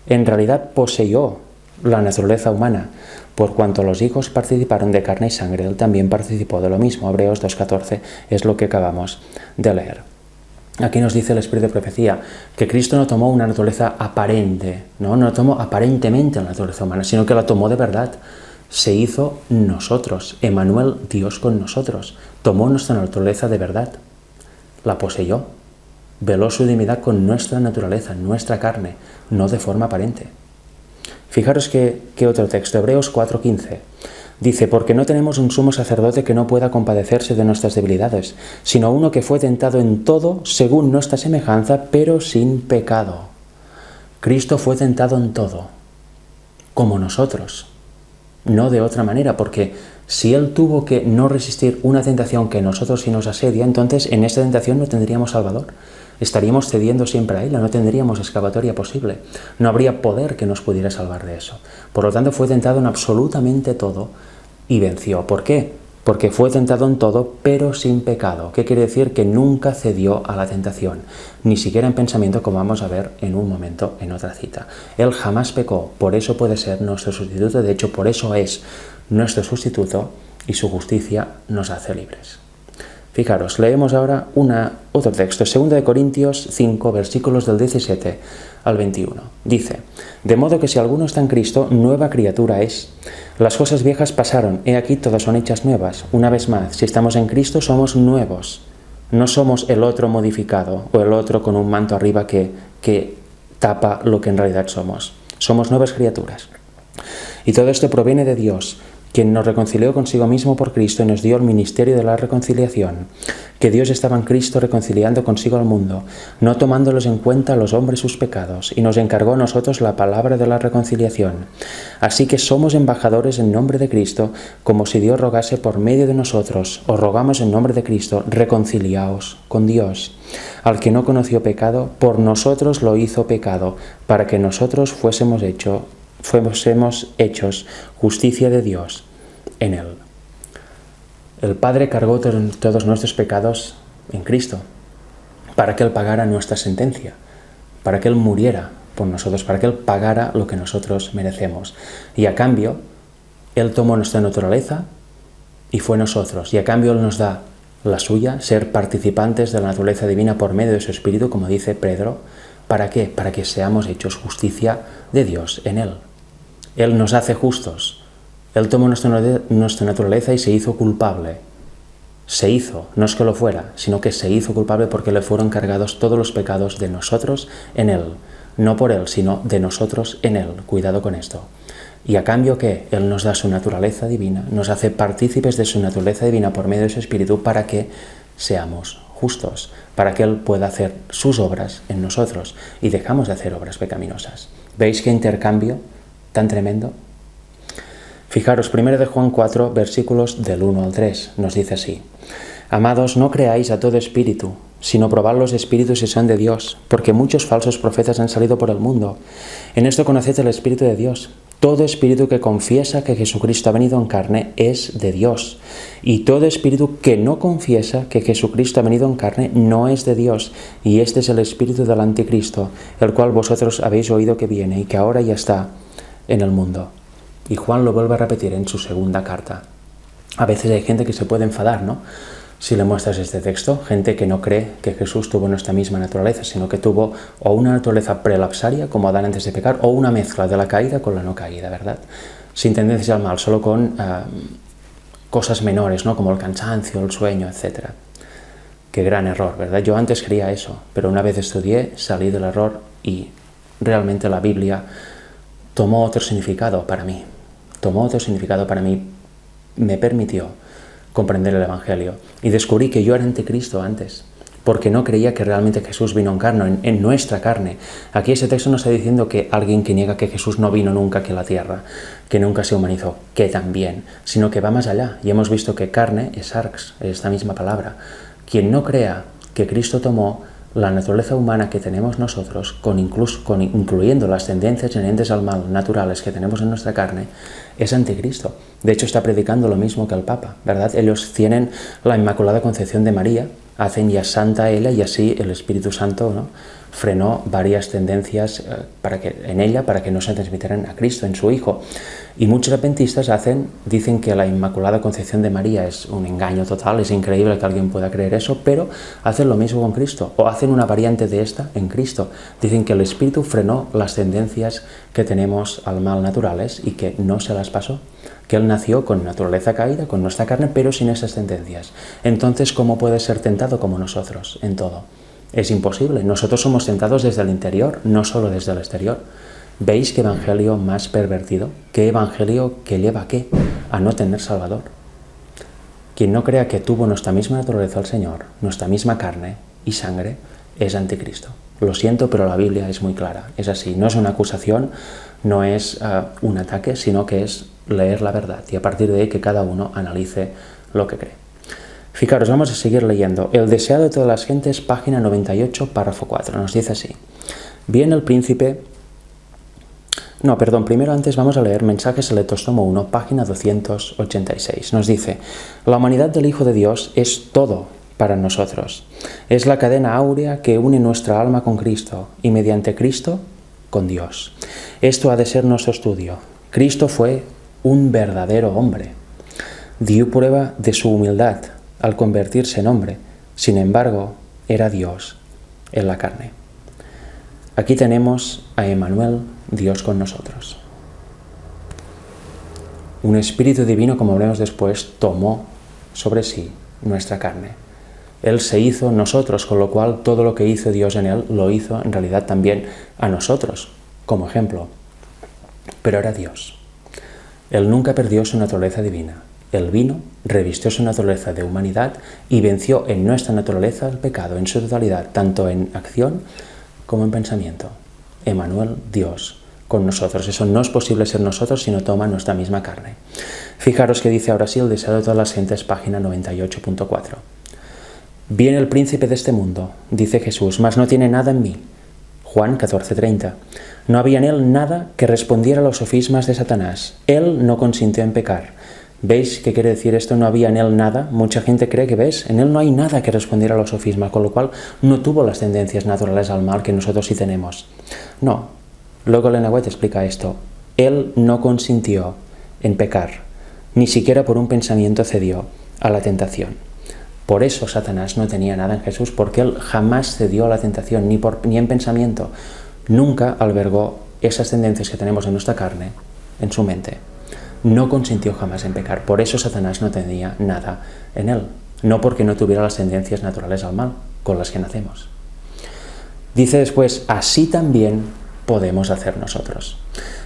En realidad poseyó la naturaleza humana, por cuanto los hijos participaron de carne y sangre, él también participó de lo mismo. Hebreos 2.14 es lo que acabamos de leer. Aquí nos dice el Espíritu de Profecía que Cristo no tomó una naturaleza aparente, no tomó aparentemente la naturaleza humana, sino que la tomó de verdad. Se hizo nosotros, Emmanuel, Dios con nosotros. Tomó nuestra naturaleza de verdad, la poseyó, veló su divinidad con nuestra naturaleza, nuestra carne, no de forma aparente. Fijaros que otro texto, Hebreos 4.15. Dice, porque no tenemos un sumo sacerdote que no pueda compadecerse de nuestras debilidades, sino uno que fue tentado en todo según nuestra semejanza, pero sin pecado. Cristo fue tentado en todo, como nosotros, no de otra manera, porque Si Él tuvo que no resistir una tentación que nosotros sí nos asedia, entonces en esta tentación no tendríamos Salvador. Estaríamos cediendo siempre a Él, no tendríamos escapatoria posible. No habría poder que nos pudiera salvar de eso. Por lo tanto, fue tentado en absolutamente todo y venció. ¿Por qué? Porque fue tentado en todo, pero sin pecado. ¿Qué quiere decir? Que nunca cedió a la tentación, ni siquiera en pensamiento, como vamos a ver en un momento en otra cita. Él jamás pecó, por eso puede ser nuestro sustituto. De hecho, por eso es nuestro sustituto y su justicia nos hace libres. Fijaros, leemos ahora otro texto, 2 Corintios 5, versículos del 17 al 21. Dice: de modo que si alguno está en Cristo, nueva criatura es. Las cosas viejas pasaron, he aquí todas son hechas nuevas. Una vez más, si estamos en Cristo, somos nuevos. No somos el otro modificado o el otro con un manto arriba que tapa lo que en realidad somos. Somos nuevas criaturas. Y todo esto proviene de Dios, quien nos reconcilió consigo mismo por Cristo y nos dio el ministerio de la reconciliación, que Dios estaba en Cristo reconciliando consigo al mundo, no tomándolos en cuenta a los hombres sus pecados, y nos encargó a nosotros la palabra de la reconciliación. Así que somos embajadores en nombre de Cristo, como si Dios rogase por medio de nosotros. Os rogamos en nombre de Cristo, reconciliaos con Dios. Al que no conoció pecado, por nosotros lo hizo pecado, para que nosotros fuésemos hechos justicia de Dios en Él. El Padre cargó todos nuestros pecados en Cristo, para que Él pagara nuestra sentencia, para que Él muriera por nosotros, para que Él pagara lo que nosotros merecemos. Y a cambio, Él tomó nuestra naturaleza y fue nosotros. Y a cambio Él nos da la suya, ser participantes de la naturaleza divina por medio de su Espíritu, como dice Pedro. ¿Para qué? Para que seamos hechos justicia de Dios en Él. Él nos hace justos. Él tomó nuestra naturaleza y se hizo culpable. Se hizo, no es que lo fuera, sino que se hizo culpable porque le fueron cargados todos los pecados de nosotros en Él. No por Él, sino de nosotros en Él. Cuidado con esto. Y a cambio, ¿qué? Él nos da su naturaleza divina, nos hace partícipes de su naturaleza divina por medio de su Espíritu para que seamos justos, para que Él pueda hacer sus obras en nosotros y dejamos de hacer obras pecaminosas. ¿Veis qué intercambio tan tremendo? Fijaros, 1 de Juan 4, versículos del 1 al 3, nos dice así: amados, no creáis a todo espíritu, sino probad los espíritus si son de Dios, porque muchos falsos profetas han salido por el mundo. En esto conoced el Espíritu de Dios. Todo espíritu que confiesa que Jesucristo ha venido en carne es de Dios, y todo espíritu que no confiesa que Jesucristo ha venido en carne no es de Dios, y este es el espíritu del anticristo, el cual vosotros habéis oído que viene y que ahora ya está en el mundo. Y Juan lo vuelve a repetir en su segunda carta. A veces hay gente que se puede enfadar, ¿no?, si le muestras este texto, gente que no cree que Jesús tuvo nuestra misma naturaleza, sino que tuvo o una naturaleza prelapsaria, como Adán antes de pecar, o una mezcla de la caída con la no caída, ¿verdad? Sin tendencias al mal, solo con cosas menores, ¿no?, como el cansancio, el sueño, etc. Qué gran error, ¿verdad? Yo antes creía eso, pero una vez estudié, salí del error y realmente la Biblia tomó otro significado para mí. Me permitió comprender el Evangelio y descubrí que yo era anticristo antes, porque no creía que realmente Jesús vino en carne, en nuestra carne. Aquí ese texto no está diciendo que alguien que niega que Jesús no vino nunca aquí a la tierra, que nunca se humanizó, que también, sino que va más allá, y hemos visto que carne es sarx, es esta misma palabra. Quien no crea que Cristo tomó la naturaleza humana que tenemos nosotros, incluyendo las tendencias inherentes al mal naturales que tenemos en nuestra carne, es anticristo. De hecho, está predicando lo mismo que el Papa, ¿verdad? Ellos tienen la Inmaculada Concepción de María, hacen ya santa ella, y así el Espíritu Santo, ¿no?, frenó varias tendencias para que no se transmitieran a Cristo en su Hijo. Y muchos adventistas dicen que la Inmaculada Concepción de María es un engaño total, es increíble que alguien pueda creer eso, pero hacen lo mismo con Cristo, o hacen una variante de esta en Cristo. Dicen que el Espíritu frenó las tendencias que tenemos al mal naturales y que no se las pasó, que Él nació con naturaleza caída, con nuestra carne, pero sin esas tendencias. Entonces, ¿cómo puede ser tentado como nosotros en todo? Es imposible. Nosotros somos tentados desde el interior, no solo desde el exterior. ¿Veis qué evangelio más pervertido? ¿Qué evangelio que lleva a qué? A no tener Salvador. Quien no crea que tuvo nuestra misma naturaleza el Señor, nuestra misma carne y sangre, es anticristo. Lo siento, pero la Biblia es muy clara. Es así. No es una acusación, no es un ataque, sino que es leer la verdad y a partir de ahí que cada uno analice lo que cree. Fijaros, vamos a seguir leyendo. El deseado de todas las gentes, página 98, párrafo 4. Nos dice así. Bien el príncipe... No, perdón, primero antes vamos a leer Mensajes Selectos, tomo 1, página 286. Nos dice, la humanidad del Hijo de Dios es todo para nosotros. Es la cadena áurea que une nuestra alma con Cristo y mediante Cristo con Dios. Esto ha de ser nuestro estudio. Cristo fue un verdadero hombre. Dio prueba de su humildad al convertirse en hombre. Sin embargo, era Dios en la carne. Aquí tenemos a Emmanuel, Dios con nosotros. Un espíritu divino, como veremos después, tomó sobre sí nuestra carne. Él se hizo nosotros, con lo cual todo lo que hizo Dios en él, lo hizo en realidad también a nosotros, como ejemplo. Pero era Dios. Él nunca perdió su naturaleza divina. Él vino, revistió su naturaleza de humanidad y venció en nuestra naturaleza el pecado en su totalidad, tanto en acción como en pensamiento. Emmanuel, Dios con nosotros. Eso no es posible ser nosotros si no toma nuestra misma carne. Fijaros que dice ahora sí el deseado de todas las gentes, página 98.4. Viene el príncipe de este mundo, dice Jesús, mas no tiene nada en mí. Juan 14:30. No había en él nada que respondiera a los sofismas de Satanás. Él no consintió en pecar. ¿Veis qué quiere decir esto? No había en él nada. Mucha gente cree que, ¿ves? En él no hay nada que respondiera a los sofismas, con lo cual no tuvo las tendencias naturales al mal que nosotros sí tenemos. No. Luego Elena White explica esto. Él no consintió en pecar. Ni siquiera por un pensamiento cedió a la tentación. Por eso Satanás no tenía nada en Jesús, porque él jamás cedió a la tentación, ni en pensamiento. Nunca albergó esas tendencias que tenemos en nuestra carne en su mente. No consintió jamás en pecar. Por eso Satanás no tenía nada en él. No porque no tuviera las tendencias naturales al mal, con las que nacemos. Dice después, así también podemos hacer nosotros.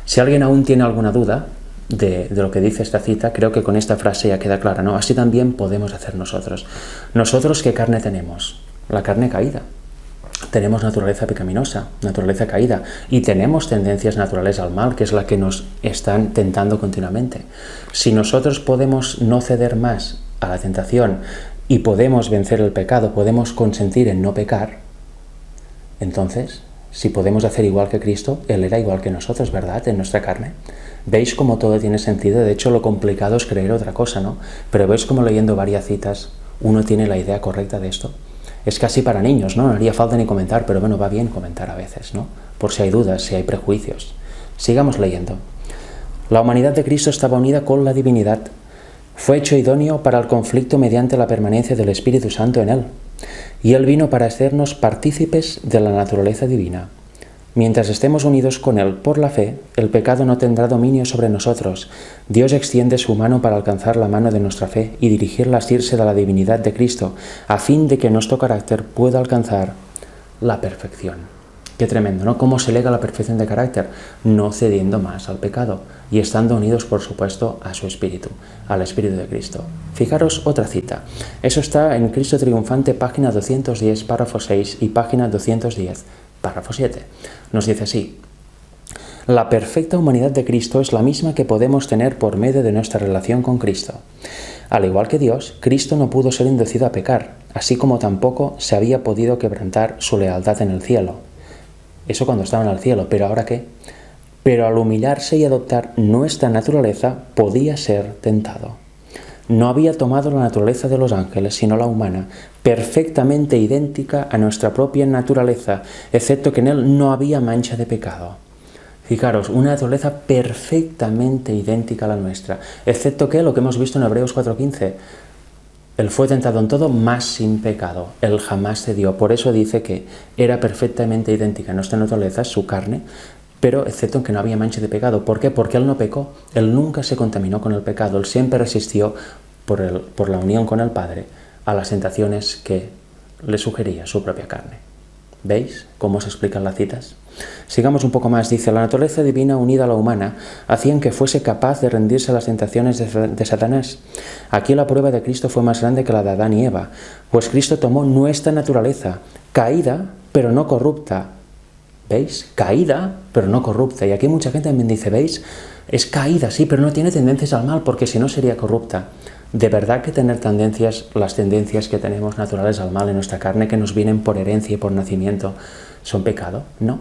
Si alguien aún tiene alguna duda de lo que dice esta cita, creo que con esta frase ya queda clara, ¿no? Así también podemos hacer nosotros. ¿Nosotros qué carne tenemos? La carne caída. Tenemos naturaleza pecaminosa, naturaleza caída, y tenemos tendencias naturales al mal, que es la que nos están tentando continuamente. Si nosotros podemos no ceder más a la tentación y podemos vencer el pecado, podemos consentir en no pecar, entonces, si podemos hacer igual que Cristo, Él era igual que nosotros, ¿verdad?, en nuestra carne. ¿Veis cómo todo tiene sentido? De hecho, lo complicado es creer otra cosa, ¿no? Pero ¿veis cómo leyendo varias citas uno tiene la idea correcta de esto? Es casi para niños, ¿no? No haría falta ni comentar, pero bueno, va bien comentar a veces, ¿no? Por si hay dudas, si hay prejuicios. Sigamos leyendo. La humanidad de Cristo estaba unida con la divinidad. Fue hecho idóneo para el conflicto mediante la permanencia del Espíritu Santo en él. Y él vino para hacernos partícipes de la naturaleza divina. Mientras estemos unidos con él por la fe, el pecado no tendrá dominio sobre nosotros. Dios extiende su mano para alcanzar la mano de nuestra fe y dirigirla a asirse de la divinidad de Cristo, a fin de que nuestro carácter pueda alcanzar la perfección. Qué tremendo, ¿no? ¿Cómo se lega la perfección de carácter? No cediendo más al pecado y estando unidos, por supuesto, a su Espíritu, al Espíritu de Cristo. Fijaros otra cita. Eso está en Cristo Triunfante, página 210, párrafo 6 y página 210, párrafo 7. Nos dice así. La perfecta humanidad de Cristo es la misma que podemos tener por medio de nuestra relación con Cristo. Al igual que Dios, Cristo no pudo ser inducido a pecar, así como tampoco se había podido quebrantar su lealtad en el cielo. Eso cuando estaba en el cielo, ¿pero ahora qué? Pero al humillarse y adoptar nuestra naturaleza, podía ser tentado. No había tomado la naturaleza de los ángeles, sino la humana, perfectamente idéntica a nuestra propia naturaleza, excepto que en él no había mancha de pecado. Fijaros, una naturaleza perfectamente idéntica a la nuestra, excepto que lo que hemos visto en Hebreos 4:15, él fue tentado en todo, mas sin pecado. Él jamás cedió. Por eso dice que era perfectamente idéntica a nuestra naturaleza, su carne, pero excepto en que no había mancha de pecado. ¿Por qué? Porque él no pecó. Él nunca se contaminó con el pecado. Él siempre resistió por la unión con el Padre a las tentaciones que le sugería su propia carne. ¿Veis cómo se explican las citas? Sigamos un poco más. Dice, la naturaleza divina unida a la humana hacían que fuese capaz de rendirse a las tentaciones de Satanás. Aquí la prueba de Cristo fue más grande que la de Adán y Eva, pues Cristo tomó nuestra naturaleza, caída pero no corrupta. ¿Veis? Caída pero no corrupta. Y aquí mucha gente también dice, ¿veis? Es caída, sí, pero no tiene tendencias al mal, porque si no sería corrupta. ¿De verdad que tener las tendencias que tenemos naturales al mal en nuestra carne, que nos vienen por herencia y por nacimiento, son pecado? No.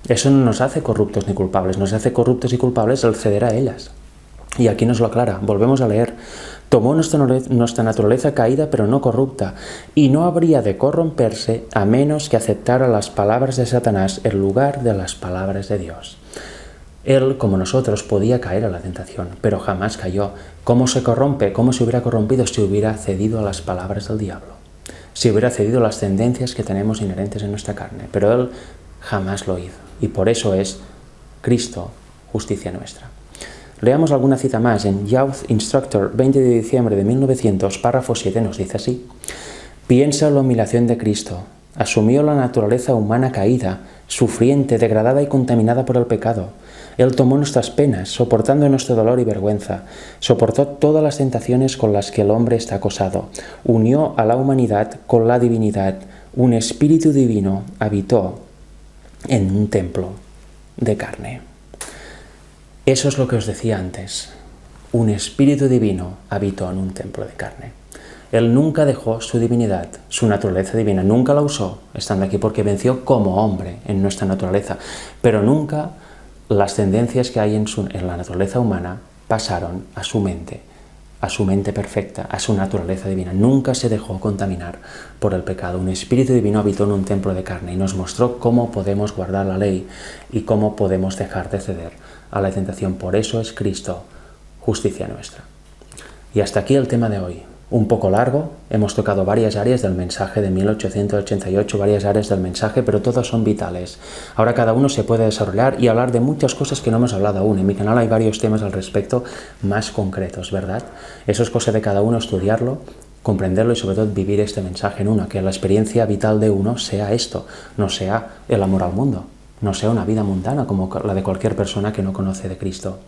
Eso no nos hace corruptos ni culpables, nos hace corruptos y culpables el ceder a ellas. Y aquí nos lo aclara, volvemos a leer. Tomó nuestra naturaleza caída pero no corrupta, y no habría de corromperse a menos que aceptara las palabras de Satanás en lugar de las palabras de Dios. Él, como nosotros, podía caer a la tentación, pero jamás cayó. ¿Cómo se corrompe? ¿Cómo se hubiera corrompido si hubiera cedido a las palabras del diablo? Si hubiera cedido a las tendencias que tenemos inherentes en nuestra carne. Pero Él jamás lo hizo. Y por eso es Cristo, justicia nuestra. Leamos alguna cita más. En Youth Instructor, 20 de diciembre de 1900, párrafo 7, nos dice así. Piensa en la humillación de Cristo. Asumió la naturaleza humana caída, sufriente, degradada y contaminada por el pecado. Él tomó nuestras penas, soportando nuestro dolor y vergüenza. Soportó todas las tentaciones con las que el hombre está acosado. Unió a la humanidad con la divinidad. Un espíritu divino habitó en un templo de carne. Eso es lo que os decía antes. Un espíritu divino habitó en un templo de carne. Él nunca dejó su divinidad, su naturaleza divina, nunca la usó estando aquí porque venció como hombre en nuestra naturaleza, pero nunca las tendencias que hay en la naturaleza humana pasaron a su mente perfecta, a su naturaleza divina. Nunca se dejó contaminar por el pecado. Un espíritu divino habitó en un templo de carne y nos mostró cómo podemos guardar la ley y cómo podemos dejar de ceder a la tentación. Por eso es Cristo, justicia nuestra. Y hasta aquí el tema de hoy. Un poco largo, hemos tocado varias áreas del mensaje de 1888, varias áreas del mensaje, pero todas son vitales. Ahora cada uno se puede desarrollar y hablar de muchas cosas que no hemos hablado aún. En mi canal hay varios temas al respecto más concretos, ¿verdad? Eso es cosa de cada uno estudiarlo, comprenderlo y sobre todo vivir este mensaje en uno, que la experiencia vital de uno sea esto, no sea el amor al mundo, no sea una vida mundana como la de cualquier persona que no conoce de Cristo.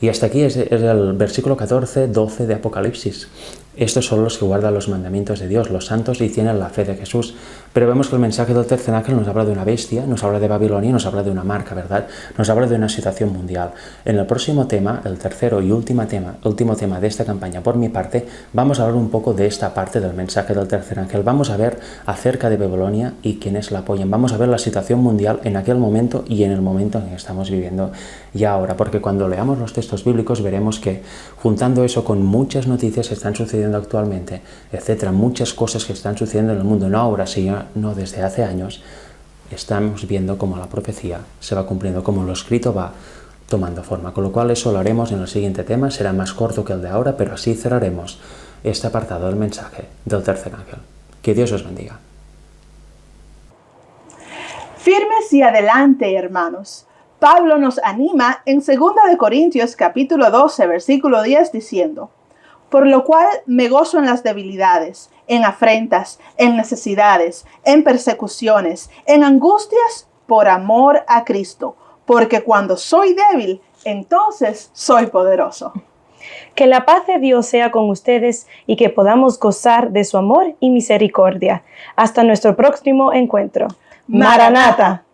Y hasta aquí es el versículo 14, 12 de Apocalipsis. Estos son los que guardan los mandamientos de Dios, los santos, y tienen la fe de Jesús. Pero vemos que el mensaje del tercer ángel nos habla de una bestia, nos habla de Babilonia, nos habla de una marca, ¿verdad? Nos habla de una situación mundial. En el próximo tema, el tercero y último tema de esta campaña por mi parte, vamos a hablar un poco de esta parte del mensaje del tercer ángel. Vamos a ver acerca de Babilonia y quienes la apoyan. Vamos a ver la situación mundial en aquel momento y en el momento en que estamos viviendo ya ahora. Porque cuando leamos los textos bíblicos veremos que, juntando eso con muchas noticias que están sucediendo actualmente, etcétera, muchas cosas que están sucediendo en el mundo, no ahora, sino desde hace años, estamos viendo cómo la profecía se va cumpliendo, cómo lo escrito va tomando forma. Con lo cual eso lo haremos en el siguiente tema, será más corto que el de ahora, pero así cerraremos este apartado del mensaje del tercer ángel. Que Dios os bendiga. Firmes y adelante, hermanos. Pablo nos anima en 2 Corintios capítulo 12, versículo 10, diciendo: por lo cual me gozo en las debilidades, en afrentas, en necesidades, en persecuciones, en angustias, por amor a Cristo, porque cuando soy débil, entonces soy poderoso. Que la paz de Dios sea con ustedes y que podamos gozar de su amor y misericordia. Hasta nuestro próximo encuentro. Maranata.